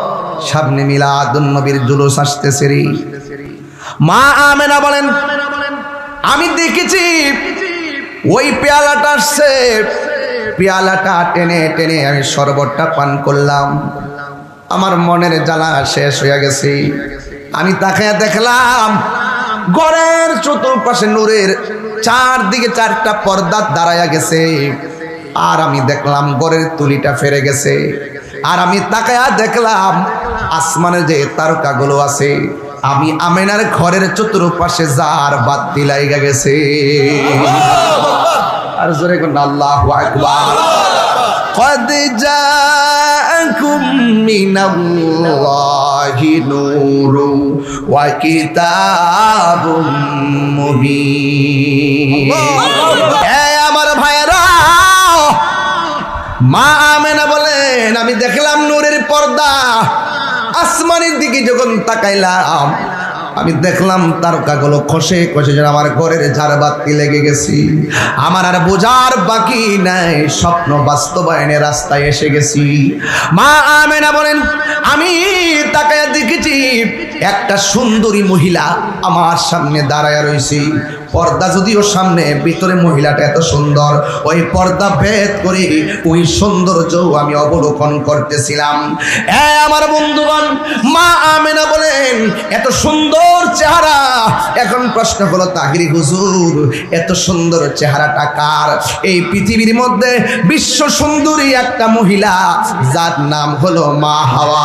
সামনে মিলাদুন নবীর জুলুস আসতেছে রে মা আমেনা বলেন আমি দেখেছি ওই পেয়ালাটা আসছে পেয়ালাটা টেনে টেনে আমি শরবতটা পান করলাম আমার মনের জ্বালা শেষ হয়ে গেছে আমি তাকায়া দেখলাম ঘরের চতুর্পাশে নূরের চারদিকে 4টা পর্দা দাঁড়ায়া গেছে আর আমি দেখলাম ঘরের তুলিটা ফেরে গেছে আর আমি তাকায়া দেখলাম আসমানে যে তারকাগুলো আছে আমি আমেনার ঘরের চতুর্পাশে যার বাতি লাগা গেছে আর জোরে কোন আল্লাহু আকবার قد جاءكم من الله نور وكتاب مبين আমার ভাইরা মা আমেনা বলেন আমি দেখলাম নূরের পর্দা আসমানের দিকে যখন তাকাইলাম আমি দেখলাম তারকাগুলো খসে খসে যেন আমার ঘরের ঝাড়বাতি লেগে গেছি। আমার আর বোঝার বাকি নাই, স্বপ্ন বাস্তবায়নের রাস্তায় এসে গেছি। মা আমেনা বলেন, আমি তাকায় দেখেছি একটা সুন্দরী মহিলা আমার সামনে দাঁড়ায় রয়েছে। পর্দা যদিও সামনে, ভিতরে মহিলাটা এত সুন্দর, ওই পর্দা ভেদ করে ওই সৌন্দর্য আমি অবলোকন করতেছিলাম। আমার বন্ধুগণ, মা আমেনা বলেন এত সুন্দর চেহারা। এখন প্রশ্ন হলো, তাহিরি হুজুর এত সুন্দর চেহারাটা কার? এই পৃথিবীর মধ্যে বিশ্ব সুন্দরী একটা মহিলা যার নাম হলো মা হাওয়া।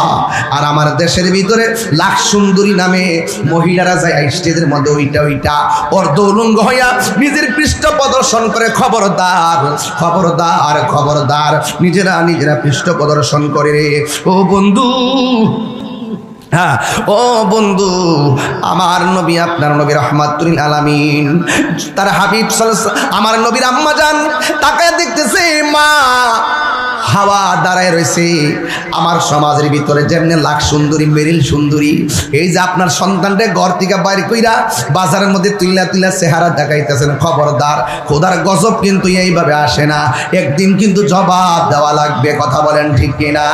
আর আমার দেশের ভিতরে লাখ সুন্দরী নামে মহিলারা যায় স্টেজের মধ্যে ওইটা অর্ধ উলঙ্গ হইয়া নিজের পৃষ্ঠ প্রদর্শন করে। খবরদার খবরদার খবরদার, নিজেরা পৃষ্ঠ প্রদর্শন করে রে। ও বন্ধু, হ্যাঁ ও বন্ধু, আমার নবী আপনার নবী রাহমাতুল আলামিন, তার হাবিব আমার নবীর আম্মা জান তাকায় দেখতেছে মা হাওয়া দাঁড়ায় রয়েছে। আমার সমাজের ভিতরে যেমনি লাখ সুন্দরী মেরিল সুন্দরী, এই যে আপনার সন্তানটা ঘর থেকে বাইরে কইরা বাজারের মধ্যে তুইলা চেহারা দেখাইতেছেন, খবরদার, খোদার গজব কিন্তু এইভাবে আসে না, একদিন কিন্তু জবাব দেওয়া লাগবে। কথা বলেন ঠিক কিনা?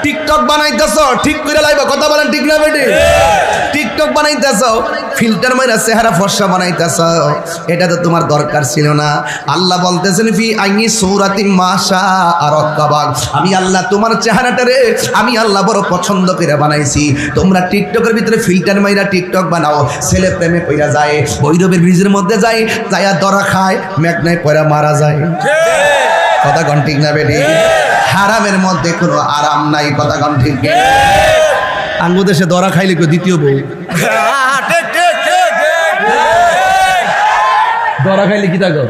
টিকটক বানাইতেছ, ঠিক করে লাইবা, কথা বলেন ঠিক না বেটি? টিকটক বানাইতেছ, ফিল্টার মাইরা চেহারা ফর্সা বানাইতেছ, এটা তো তোমার দরকার ছিল না। আল্লাহ বলতেছেন, ফি আইনি সূরাতি মাশা আর রক্কাবাক, আমি আল্লাহ তোমার চেহারাটারে আমি আল্লাহ বড় পছন্দ করে বানাইছি। তোমরা টিকটকের ভিতরে ফিল্টার মাইরা টিকটক বানাও, ছেলে প্রেমে কইরা যায়, ভৈরবের ব্রিজের মধ্যে যায়, যায়া দরা খায়, মেঘনায় পয়রা মারা যায়। কথা কন ঠিক না বেটি? হারামের মধ্যে কোনো আরাম নাই। কথা কন ঠিক? আঙ্গু দেশে দরা খাইলে কেউ দ্বিতীয় বউ, দরা খাইলে কি থাকো,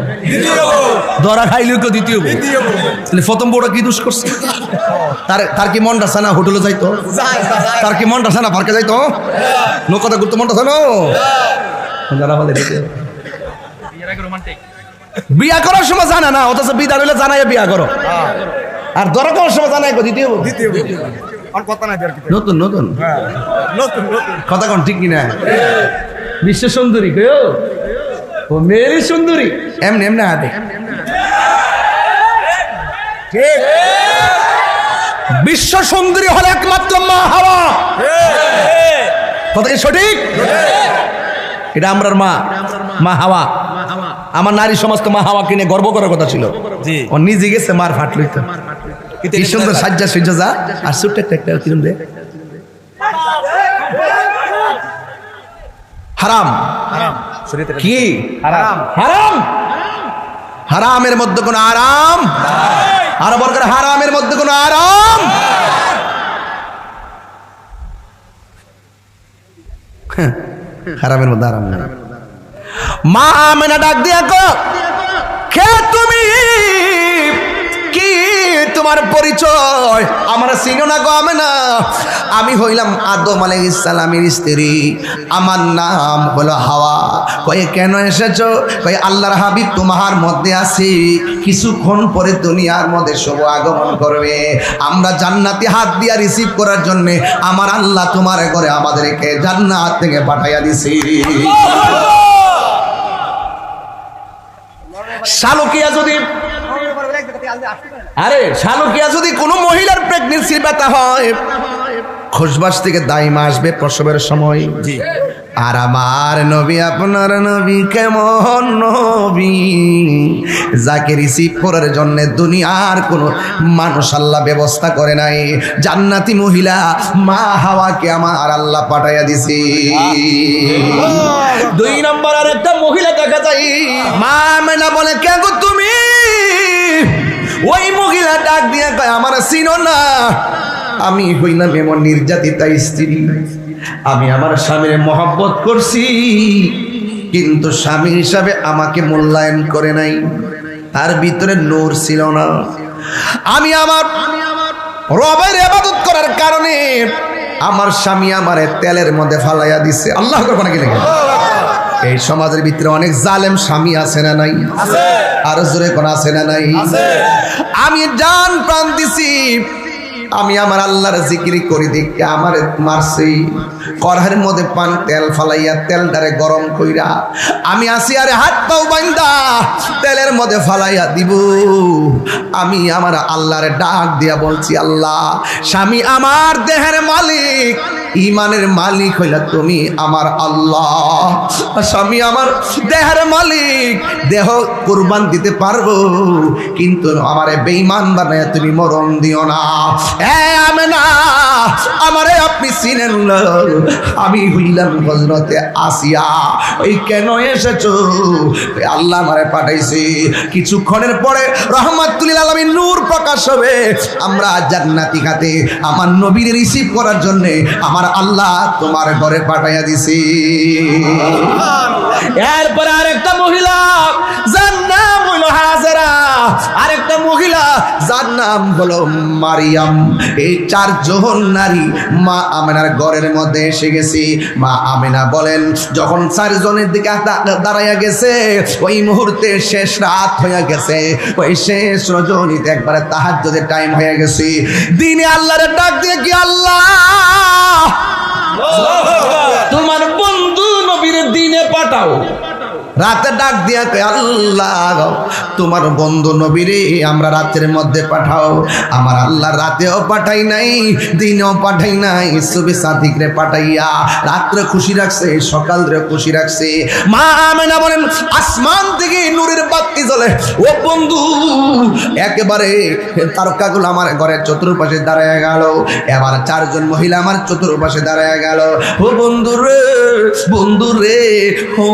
দরা খাইলে কেউ দ্বিতীয় বউ। তাহলে প্রথম বউটা কি দোষ করছে? তার কি মনটা সানা হোটেলে যাইতো? তার কি মনটা সানা পার্কে যাইতো? নো কথা করতো মনটা সানো। বিয়া করার সময় জানা না, অথচ বিদার হইলে জানাই বিয়া করো, আর দরা করার সময় জানাই দ্বিতীয় নতুন নতুন কথা কোন ঠিক কিনা? বিশ্ব সুন্দরী কেউ ও মেরি সুন্দরী এমনি এমনি হাতে বিশ্ব সুন্দরী হলে একমাত্র মা হাওয়া। কথা কি সঠিক? এটা আমরার মা হাওয়া। আমার নারী সমাজ তো মা হাওয়া কিনে গর্ব করার কথা ছিল, ও নিজে গেছে মার ফাট লইতো। কি সুন্দর সাজ্জা সজ্জা যা, আর ছোট্ট একটা কিরম দে হারাম। কি হারাম? হারাম, হারামের মধ্যে কোনো আরাম, আর বলকার হারামের মধ্যে কোনো আরাম। হারামের মধ্যে আরাম না। মা আমেনা ডাক দিয়া কো, কে তুমি, কি তোমার পরিচয়? আমার চিনো না গো আমেনা? আমি হইলাম আদম আলাইহিস সালামের স্ত্রী, আমার নাম হলো হাওয়া। কয়ে কেন এসেছো? কয়ে আল্লাহর হাবিব তোমার মধ্যে আছে, কিছুক্ষণ পরে দুনিয়ার মধ্যে শুভ আগমন করবে, আমরা জান্নাতি হাত দিয়া রিসিভ করার জন্য আমার আল্লাহ তোমার ঘরে আমাদেরকে জান্নাত থেকে পাঠাইয়া দিছি। শালকিয়া যদি, আরে শালকিয়া যদি কোনো মহিলার প্রেগন্যান্সির ব্যথা হয়, খোঁজবাস থেকে দাইমা আসবে প্রসবের সময়। আর আমার নবী আপনার নবী কেমন নবী, যাকে রিসিভ করার জন্য দুনিয়ার কোনো মানুষ আল্লাহ ব্যবস্থা করে নাই, জান্নাতি মহিলা মা হাওয়াকে আমার আল্লাহ পাঠাইয়া দিছি। 2 নম্বর আর একটা মহিলা দেখা যায়, মা আমেনা বলে, কে গো তুমি? ওই মহিলা ডাক দিয়ে কয়, আমার চিনো না? আমি হইলাম এমন নির্যাতিতা স্ত্রী, আমি আমার স্বামীর মহব্বত করছি, কিন্তু স্বামী হিসাবে আমাকে মূল্যায়ন করে নাই, তার ভিতরে নূর ছিল না। আমি আমার রবের ইবাদত করার কারণে আমার স্বামী আমারে তেলের মধ্যে ফালাইয়া দিছে। আল্লাহ করে কোন কি লেগে? এই সমাজের ভিতরে অনেক জালেম স্বামী আছে না নাই? আর জোরে কোন আছে না নাই? আমি জান প্রাণ দিছি, আমি আমার আল্লাহর জিকির করি দেখে আমার মারছি কড়াইয়ের মধ্যে পান তেল ফালাইয়া তেলটারে গরম কইরা আমি আসি আরে হাত পাও বান্দা তেলের মধ্যে ফালাইয়া দিব আমি আমার আল্লাহরে ডাক দিয়া বলছি আল্লাহ স্বামী আমার দেহের মালিক ইমানের মালিক হইলা তুমি আমার আল্লাহ স্বামী আমার দেহের মালিক দেহ কুরবান দিতে পারবো কিন্তু আমারে বেঈমান বানায় তুমি মরণ দিও না আমেনা আমারে আপনি চিনেন না আমি হইলাম হযরতে আসিয়া ওই কেন এসেছো আল্লাহ আমারে পাঠাইছে কিছুক্ষণের পরে রহমাতুল আলামিন নূর প্রকাশ হবে আমরা জান্নাতি খাতে আমার নবীর রিসিভ করার জন্য আমার আল্লাহ তোমার ঘরে পাঠাইয়া দিছি এরপর আরেকটা মহিলা যার নাম হলো হাজেরা আরেকটা মহিলা যার নাম হলো মারিয়াম এই চারজন নারী মা আমেনার ঘরের মধ্যে এসে গেছি মা আমেনা বলেন যখন চারজনের দিকে দাঁড়াইয়া গেছে ওই মুহূর্তে শেষ রাত হয়ে গেছে ওই শেষ রজনীতে একবারে তাহাজ্জুদের টাইম হয়ে গেছে দিনে আল্লাহরে ডাক দিয়ে কি আল্লাহ তোমার বন্ধু নবীর দিনে পাঠাও রাতে ডাক দিয়া আল্লাহ তোমার বন্ধু নবীরে আমরা রাতের মধ্যে পাঠাও আমার আল্লাহ রাতেও পাঠাই নাই দিনেও পাঠাই নাই সুবে সাদিকরে পাঠাইয়া রাত্রে খুশি রাখছে সকালরে খুশি রাখছে মা আমেনা বলেন আসমান থেকে নূরের বাতি জ্বলে ও বন্ধু একেবারে তারকাগুলো আমার ঘরের চতুর্পাশে দাঁড়ায় গেল এবার চারজন মহিলা আমার চতুর্পাশে দাঁড়ায় গেল ও বন্ধু রে ও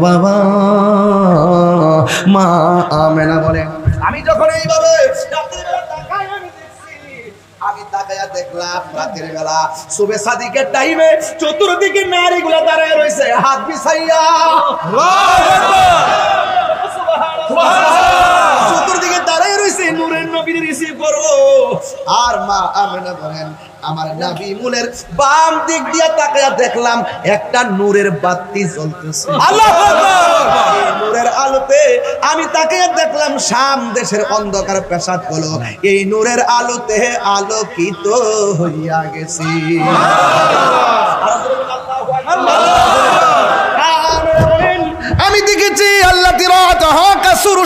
বাবা মা আমেনা বলে আমি যখন এইভাবে আমি তাকায়া দেখলাম রাতের বেলা সুবে সাদিকের টাইমে চতুর্দিকে নারীগুলা দাঁড়ায় রয়েছে হাত বিছাইয়া চতুর্দিকে দাঁড়ায় রয়েছে নূরের নবীর রিসিভ করবো আর মা আমেনা বলেন আমার নবী মুলের বাম দিক দিয়া তাকায়া দেখলাম একটা নূরের বাতি জ্বলতেছে আল্লাহু আকবার নূরের আলোতে আমি তাকায়া দেখলাম শাম দেশের অন্ধকার পেশাদ গুলো এই নূরের আলোতে আলোকিত হইয়া গেছে আমি দেখেছি আল্লাহ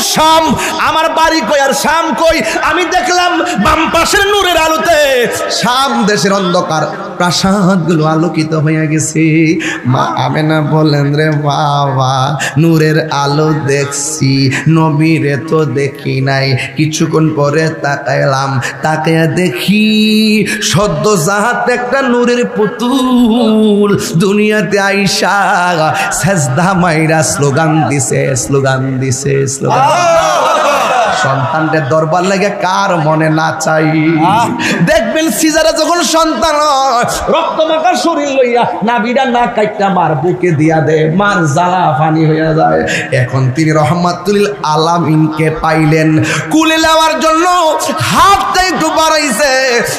শাম আমার বাড়ি কই আর শাম কই আমি দেখলাম বাম পাশের নূরের আলোতে শাম দেশের অন্ধকার প্রাসাদগুলো আলোকিত হয়ে গেছে মা আমেনা বলেন রে বাবা নূরের আলো দেখছি নবীরে তো দেখি নাই কিছুক্ষণ পরে তাকাইলাম তাকায়া দেখি সদ্য জাহাত একটা নূরের পুতুল দুনিয়াতে আইসা সেজদা মাইরা স্লোগান দিছে সন্তানদের দরবার লাগে কার মনে না চাই দেখবেন সিজারে যখন সন্তান রক্ত মাখা শরীর লইয়া নাবিরা না কাইটা মার বুকে দিয়া দে মার জ্বালা পানি হইয়া যায় এখন তিনি রহমাতুল আলামিনকে পাইলেন কুলে নেওয়ার জন্য হাতটা একটু বাড়াইছে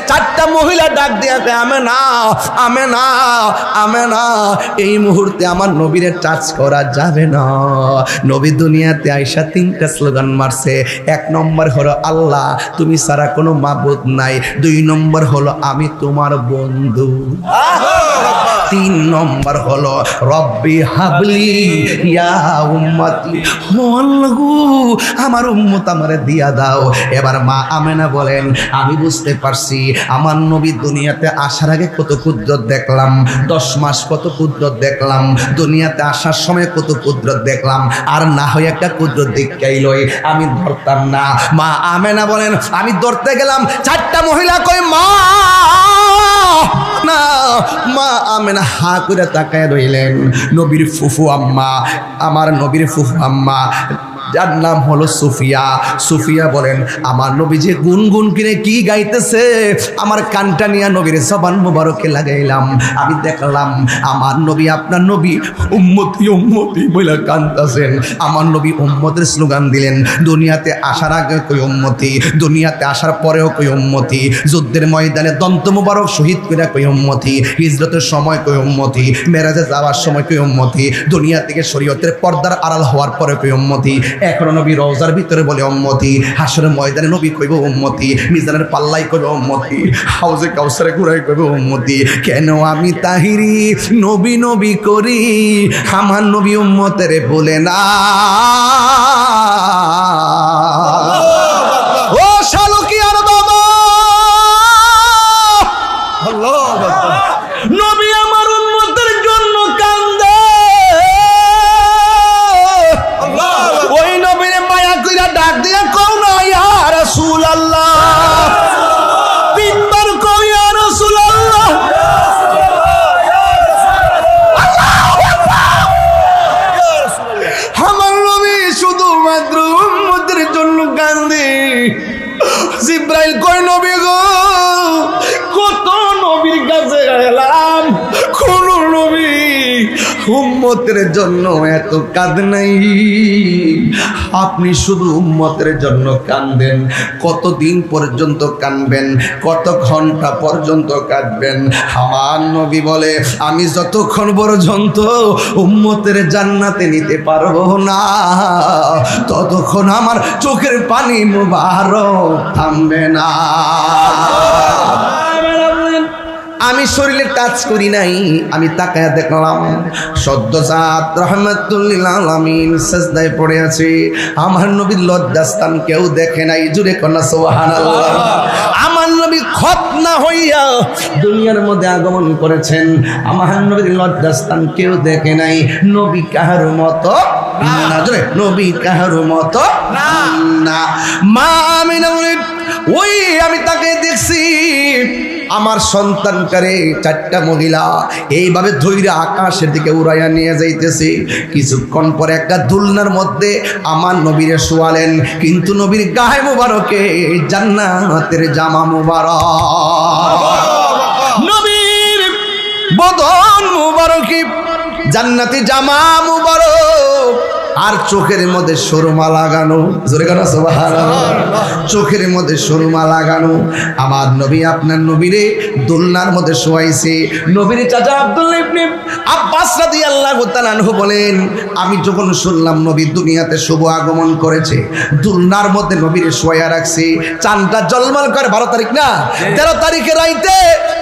চারটা মহিলা ডাক দিয়া আমেনা এই মুহূর্তে আমার নবীরে টাচ করা যাবে না নবী দুনিয়াতে আইসা তিনটা স্লোগান মারছে এক নম্বর হলো আল্লাহ তুমি ছাড়া কোনো মাবুদ নাই দুই নম্বর হলো আমি তোমার বন্ধু তিন নম্বর হলো রব্বি হাবলি ইয়া উম্মতি আমার উম্মত আমারে দিয়া দাও এবার মা আমেনা বলেন আমি বুঝতে পারছি আমার নবী দুনিয়াতে আসার আগে কত কুদরত দেখলাম 10 মাস কত কুদরত দেখলাম দুনিয়াতে আসার সময় কত কুদরত দেখলাম আর না হয় একটা কুদরত দেখাইলই আমি ধরতাম না মা আমেনা বলেন আমি ধরতে গেলাম চারটা মহিলা কই মা না মা আমেনা হা করে তাকায় রইলেন নবীর ফুফু আম্মা আমার নবীর ফুফু আম্মা যার নাম হলো সুফিয়া বলেন আমার নবী যে গুনগুন কিনে কি গাইতেছে আমার কানটা নিয়ে নবীর জবান মুবারকে লাগাইলাম আমি দেখলাম আমার নবী আপনার নবী উম্মতি বলে কানতেছেন আমার নবী উম্মতের স্লোগান দিলেন দুনিয়াতে আসার আগে কই উম্মতি দুনিয়াতে আসার পরেও কই উম্মতি যুদ্ধের ময়দানে দন্ত মুবারক শহীদ করে কই উম্মতি হিজরতের সময় কই উম্মতি মেরাজে যাওয়ার সময় কই উম্মতি দুনিয়া থেকে শরীয়তের পর্দার আড়াল হওয়ার পরে কই উম্মতি এখনো নবী রওজার ভিতরে বলে উম্মতি, হাসরের ময়দানে নবী কইব উম্মতি, মিজানের পাল্লাই কইব উম্মতি, হাউজে কাউসারে ঘুরাই কইব উম্মতি। কেন আমি তাহিরি নবী নবী করি, আমার নবী উম্মতের বলে না। ও শালকিয়ার বাবা, নবী আমার উম্মতের জন্য কান্দে, ওই নবীর মায়া কইরা ডাক দিয়া কও না ইয়া রাসূলুল্লাহ, তিনবার কও ইয়া রাসূলুল্লাহ। আমার নবী শুধুমাত্র উম্মতের জন্য কান্দে। জিব্রাইল কয় নবী গো, কত নবীর কাছে গেলাম, কোন নবী উম্মতের জন্য এত কাঁদে নাই, আপনি শুধু উম্মতের জন্য কাঁদেন। কতদিন পর্যন্ত কাঁদবেন, কত ঘন্টা পর্যন্ত কাঁদবেন? আমার নবী বলে আমি যতক্ষণ পর্যন্ত উম্মতের জান্নাতে নিতে পারবো না, ততক্ষণ আমার চোখের পানি মুবারক থামবে না। আমি শরীরে টাচ করি নাই, আমি তাকায়া দেখলাম সদ্যজাত রাহমাতুল লিল আলামিন সিজদায় পড়ে আছে। আমার নবীর লজ্জাস্থান কেউ দেখে নাই, জুড়ে কন্যা সুবহানাল্লাহ। আমার নবী খতনা হইয়া দুনিয়ার মধ্যে আগমন করেছেন, আমার নবীর লজ্জাস্থান কেউ দেখে নাই। নবী কাহার মতো না, জুড়ে নবী কাহার মতো না। মা আমিনা বলেন ওই আমি তাকে দেখছি, আমার সন্তানকারে চারটা মহিলা এইভাবে ধৈর্য আকাশের দিকে উড়াইয়া নিয়ে যাইতেছে। কিছুক্ষণ পরে একটা দুলনার মধ্যে আমার নবীরে শোয়ালেন, কিন্তু নবীর গায়ে মুবারকে জান্নাতের জামা মুবারক, নবীর বদন মুবারকে জান্নাতি জামা মুবারক, আর চোখের মধ্যে সুরমা লাগানো, জোরে গানা সুবহানাল্লাহ, চোখের মধ্যে সুরমা লাগানো। আমার নবী আপনার নবীরে দোলনার মধ্যে শোয়াইছে। নবীর চাচা আব্দুল্লাহ ইবনে আব্বাস রাদিয়াল্লাহু তাআলা আনহু বলেন, আমি যখন শুনলাম নবী দুনিয়াতে শুভ আগমন করেছে, দোলনার মধ্যে নবীরে শোয়া রাখছে। চাঁদটা জলমল করে, 12 তারিখ না, 13 তারিখে রাইতে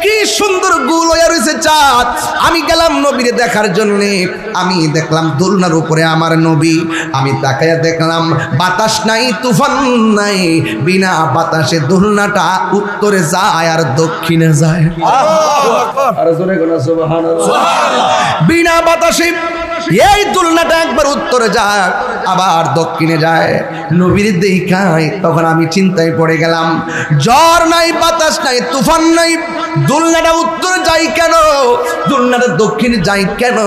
কি সুন্দর গুল হয়ে রয়েছে চাঁদ। আমি গেলাম নবীরে দেখার জন্য, আমি দেখলাম দোলনার উপরে আমার নবী। আমি তাকায়া দেখলাম বাতাস নাই, তুফান নাই, বিনা বাতাসে দোলনাটা উত্তরে যায় আর দক্ষিণে যায়। আর জোরে বলো সুবহানাল্লাহ। বিনা বাতাসে এই দোলনাটা একবার উত্তরে যায় আবার দক্ষিণে যায়। নবীর দেখায় তখন আমি চিন্তায় পড়ে গেলাম, ঝড় নাই, বাতাস নাই, তুফান নাই, দোলনাটা উত্তরে যায় কেন, দোলনাটা দক্ষিণে যায় কেন?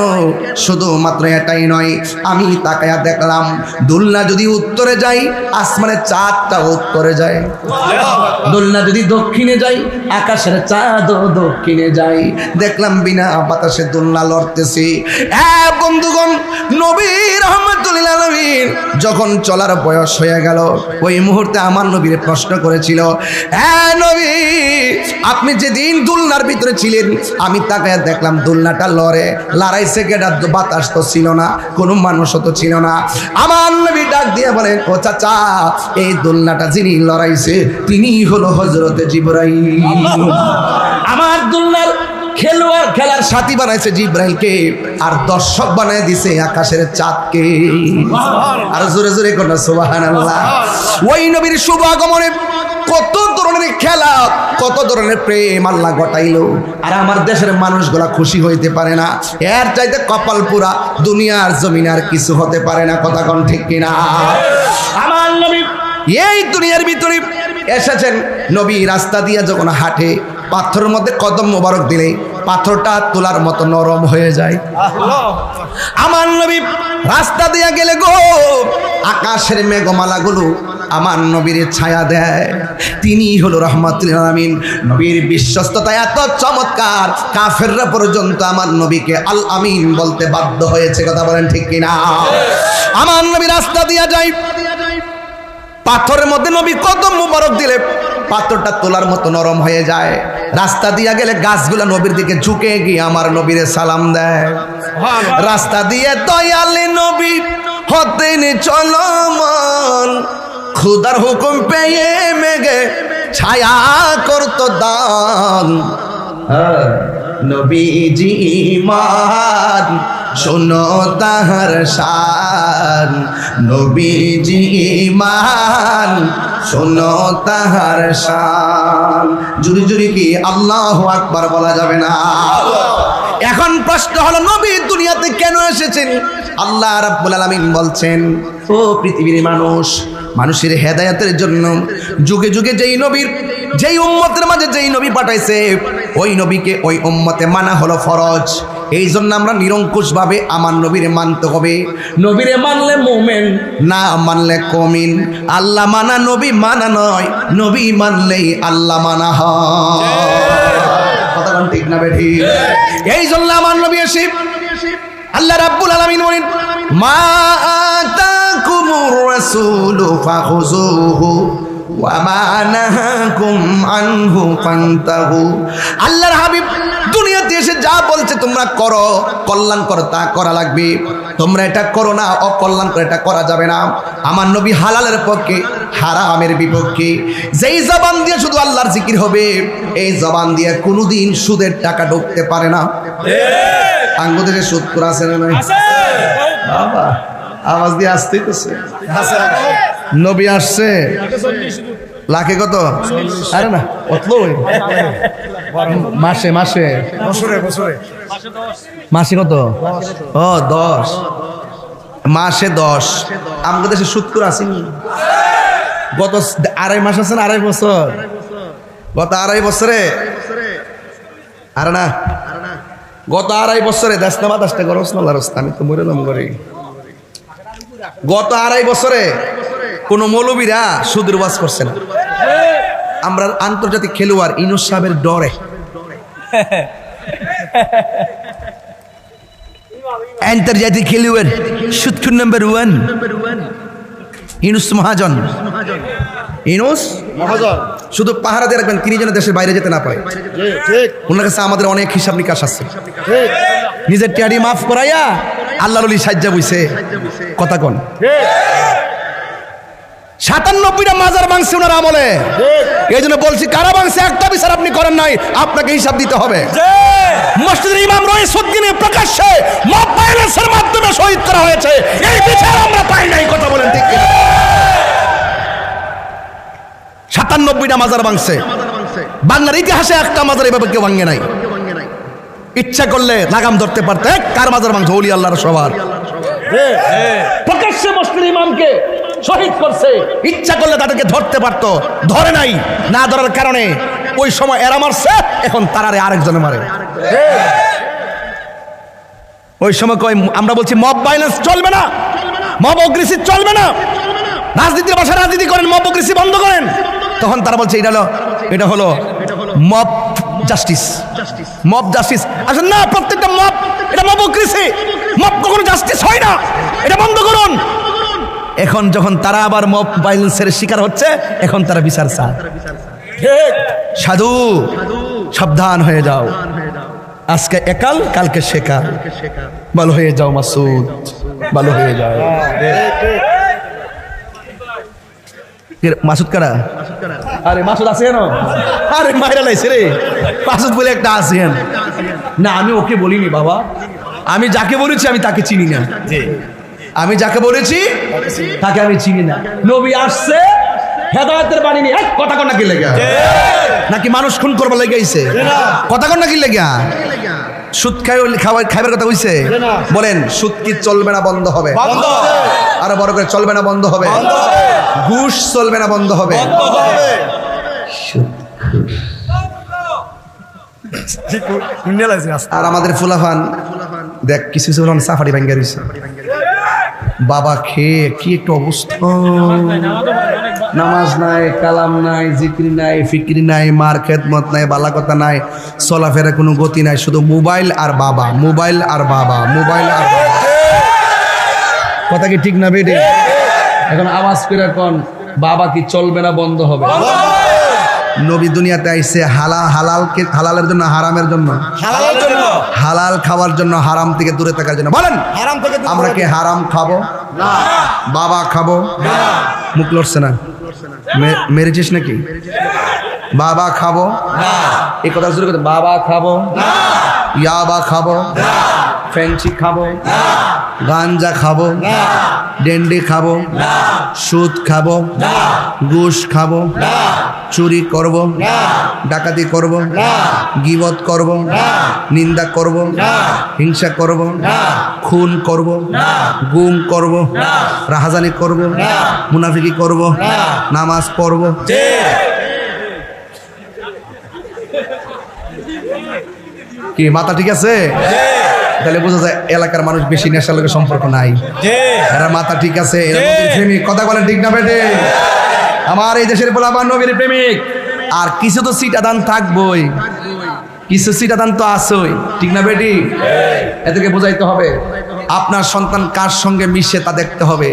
শুধুমাত্র এটাই নয়, আমি তাকায়া দেখলাম দোলনা যদি উত্তরে যায় আসমানের চাঁদটা উত্তরে যায়, দোলনা যদি দক্ষিণে যায় আকাশের চাঁদও দক্ষিণে যায়। দেখলাম বিনা বাতাসে দোলনা লড়তেছে। বন্ধুগণ, নবী রাহমাতুল লিল আলামিন যখন চলার বয়স হয়ে গেল, ওই মুহূর্তে আমার নবীর প্রশ্ন করেছিল, হ্যাঁ নবী, আপনি যেদিন দোলনার ভিতরে ছিলেন আমি তাকায় দেখলাম দোলনাটা লড়ে, লড়াইছে কেডা? বাতাস তো ছিল না, কোনো মানুষও তো ছিল না। আমার নবী ডাক দিয়ে বলেন, ও চাচা, এই দোলনাটা যিনি লড়াইছে তিনি হলো হযরতে জিবরাইল। আমার দোলনার খেলোয়াড়, খেলার সাথী বানাইছে জিবরাইলকে, আর দর্শক বানায় দিছে আকাশের চাঁদকে। আর জোরে জোরে কোন সুবহানাল্লাহ। ওই নবীর শুভ আগমনে কত ধরনের খেলা, কত ধরনের প্রেম আল্লাহ ঘটাইলো, আর আমার দেশের মানুষগুলা খুশি হইতে পারে না। এর চাইতে কপাল পুরা দুনিয়ার জমিনে আর কিছু হতে পারে না। কথা কোন ঠিক কিনা? আমার নবী এই দুনিয়ার ভিতরে এসেছেন। নবী রাস্তা দিয়ে যখন হাঁটে, পাথরের মধ্যে কদম মোবারক দিলে পাথরটা তোলার মতো নরম হয়ে যায়। আমার নবী রাস্তা দিয়ে গেলে গো, আকাশের মেঘমালাগুলো আমার নবীর ছায়া দেয়। তিনি হলো রাহমাতুল লিল আলামিন। নবীর বিশ্বস্ততা এত চমৎকার, কাফেররা পর্যন্ত আমার নবীকে আল আমিন বলতে বাধ্য হয়েছে। কথা বলেন ঠিক কিনা? আমার নবী রাস্তা দিয়ে যায়, পাথরের মধ্যে নবী কদম মোবারক দিলে পাথরটা তোলার মতো নরম হয়ে যায়। রাস্তা দিয়ে গেলে গাছগুলা নবীর দিকে ঝুঁকে গিয়ে আমার নবীরে সালাম দেয়। রাস্তা দিয়ে দয়ালে নবী হতেন চলমান, খুদার হুকুম পেয়ে মেঘে ছায়া করত দান। নবীজি মান শোনো তাহার শান, নবীজি মান শোনো তাহার শান। জুরি জুরি কি আল্লাহু আকবার বলা যাবে না? এখন প্রশ্ন হলো, নবী দুনিয়াতে কেন এসেছেন? আল্লাহ রাব্বুল আলামিন বলছেন, ও পৃথিবীর মানুষ, মানুষের হেদায়েতের জন্য যুগে যুগে যেই নবীর, যেই উম্মতের মাঝে যেই নবী পাঠাইছে, ওই নবীকে ওই উম্মতে মানা হলো ফরজ। এই জন্য আমরা নিরঙ্কুশভাবে আমার নবীরে মানতে হবে। নবীরে মানলে মুমিন, না মানলে কমিন। আল্লাহ মানা নবী মানা নয়, নবী মানলেই আল্লাহ মানা হয়। কথা কোন ঠিক না বেঠি? এই জন্য আমার নবী এসে আল্লাহ রাব্বুল আলামিন বলেন, মা আতাকুমুর রাসূলু ফাখুযুহু ওয়া মা নাহাকুম আনহু ফান্তাহু। আল্লাহর হাবিব দুনিয়াতে এসে যা বলছে তোমরা করো, কল্যাণকর তা করা লাগবে। তোমরা এটা করো না, অকল্যাণকর এটা করা যাবে না। আমার নবী হালালের পক্ষে, হারামের বিপক্ষে। যেই জবান দিয়ে শুধু আল্লাহর জিকির হবে, এই জবান দিয়ে কোনোদিন সুদের টাকা ঢুকতে পারে না। আঙ্গুদেশে সুদ করে আছে না নাই? বাবা আওয়াজ দিয়ে আসতেছে। নবী আসছে লাখে কত? আরে না কত, মাসে মাসে মাসে কত? ও 10 মাসে 10। আমাদের দেশে সুদ করে আসেনি। গত 2.5 মাস আছে না, 2.5 বছর, গত 2.5 বছরে, আরে না গত 2.5 বছরে দেশ না বাতাসটা গরস না লারস্তা, আমি তো মরে নাম করি। গত 2.5 বছরে কোন মৌলবীরা সুদের ওয়াজ করছে না। আমরা আন্তর্জাতিক খেলোয়াড় ইনুস সাহেবের ডরে, আন্তর্জাতিক খেলোয়াড় সুদখোর নাম্বার 1 ইনুস মহাজন। ইনুস মহাজন শুধু পাহারা দিয়ে রাখবেন, তিনি যেন দেশের বাইরে যেতে না পারে। ওনার কাছে আমাদের অনেক হিসাব নিকাশ আছে। নিজের টিয়ারি মাফ করাইয়া আল্লাহর ওলি সাজ্জা বইছে। কথা কোন? 97টা মাজার ভাঙছে ওনার আমলে। এই জন্য বলছি, কারা ভাঙছে একটা বিচার আপনি করেন নাই, আপনাকে হিসাব দিতে হবে। মসজিদের ইমাম রইসউদ্দিনে প্রকাশ্যে মব ভায়োলেন্সের মাধ্যমে শহীদ করা হয়েছে, এই বিচার আমরা পাই নাই। কথা বলেন ঠিক কিনা? 97টা মাজার ভাঙছে। বাংলার ইতিহাসে একটা মাজার এভাবে কেউ ভাঙে নাই। ইচ্ছা করলে লাগাম ধরতে পারতে, কার মাজার ভাঙছে? ওলি আল্লাহর সবার। প্রকাশ্যে মসজিদের ইমামকে শহীদ করছে, ইচ্ছা করলে তাদেরকে ধরতে পারতো, ধরে নাই। না ধরার কারণে ওই সময় এরা মারছে, এখন তারারে আরেকজনে মারে। ওই সময় কই আমরা বলছি মব ভায়োলেন্স চলবে না, মব অগ্রেসিভ চলবে না, রাজনীতির ভাষা রাজনীতি করেন, মব অগ্রেসিভ বন্ধ করেন। তখন তারা বলছে এটা হলো মব জাস্টিস, মব জাস্টিস। আসলে না, প্রত্যেকটা মব এটা মব অগ্রেসিভ, মব কখনো জাস্টিস হয় না, এটা বন্ধ করুন। এখন যখন তারা আবার মব ভায়োলেন্সের শিকার হচ্ছে, এখন তারা বিচার চায়। সাধু সাবধান হয়ে যাও, আজকে একাল কালকে শেখাল। ভালো হয়ে যাও মাসুদ, ভালো হয়ে যাও। মাসুদ কারা? আরে মাসুদ আছে কেন? আরে মাইরা লাইছে রে, মাসুদ বলে একটা আছেন না। আমি ওকে বলিনি বাবা, আমি যাকে বলেছি আমি তাকে চিনি না। আমি যাকে বলেছি তাকে আমি চিনি না। নবী আসছে হেদায়েতের বাণী নিয়ে। কথা কন নাকি লেগা? নাকি মানুষ খুন করবার লেগে আইছে? কথা কন নাকি লেগা? সুদ খাইবার কথা কইছে? বলেন, সুদ কি চলবে না বন্ধ হবে? আরো বড় করে, চলবে না বন্ধ হবে? ঘুষ চলবে না বন্ধ হবে? আর আমাদের ফুলাফান দেখ, কিছু কিছু সাফারি ভাঙ্গা রয়েছে। বাবা খেয়ে কি একটা অবস্থা, নামাজ নাই, কালাম নাই, জিকির নাই, ফিকির নাই, মার খেদমত নাই, বালা কথা নাই, চলাফেরা কোনো গতি নাই, শুধু মোবাইল আর বাবা, মোবাইল আর বাবা, মোবাইল আর বাবা। কথা কি ঠিক না বেটে? এখন আওয়াজ করে কোন, বাবা কি চলবে না বন্ধ হবে? নবী দুনিয়াতে আইছে হালালের জন্য, হারামের জন্য? হালালের জন্য। হালাল খাওয়ার জন্য, হারাম থেকে দূরে থাকার জন্য। বলেন হারাম থেকে দূরে আমরা কি হারাম খাবো? না। বাবা খাবো? মুখ লড়ছে না, মেরেছিস নাকি? বাবা খাবো? এই কথা শুরু করতে, বাবা খাবো? ইয়াবা খাবো? ফেন্সি খাবো? গাঞ্জা খাবো? ডেন্ডি খাবো? সুদ খাবো? ঘুষ খাবো? চুরি করব? ডাকাতি করব? গীবত করব? নিন্দা করব? হিংসা করব? খুন করব? গুম করব? রাহাজানি করব? মুনাফিকি করব? নামাজ পড়ব? কি মাথা ঠিক আছে? তাহলে বোঝা যায় এলাকার মানুষ বেশি নেশার লোকের সম্পর্ক নাই, এরা মাথা ঠিক আছে, এরা নবীর প্রেমিক। কথা বলেন ঠিক না বেটে? আমার এই দেশের পোলাপান নবীর প্রেমিক। আর কিছু তো সিটাদান থাকবই, কিছু সিটাদান তো আসই, ঠিক না বেটি? এদেরকে বোঝাইতে হবে। আপনার সন্তান কার সঙ্গে মিশে তা দেখতে হবে,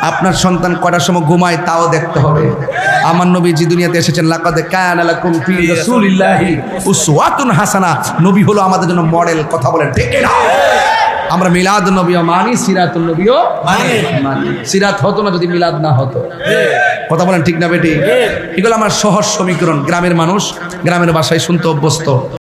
আপনার সন্তান কয়টার সময় ঘুমায় তাও দেখতে হবে। আমার নবীজি দুনিয়াতে এসেছেন, লাকাদ কানা লাকুম ফি রাসূলিল্লাহি উসওয়াতুন হাসানা। নবী হলো আমাদের জন্য মডেল। কথা বলেন ঠিক না? আমরা মিলাদ নবীও মানি, সিরাতুন নবীও মানি। সিরাত হতো না যদি মিলাদ না হতো। কথা বলেন ঠিক না বেটি? এগুলো আমার সহজ সমীকরণ। গ্রামের মানুষ গ্রামের ভাষায় শুনতে অভ্যস্ত।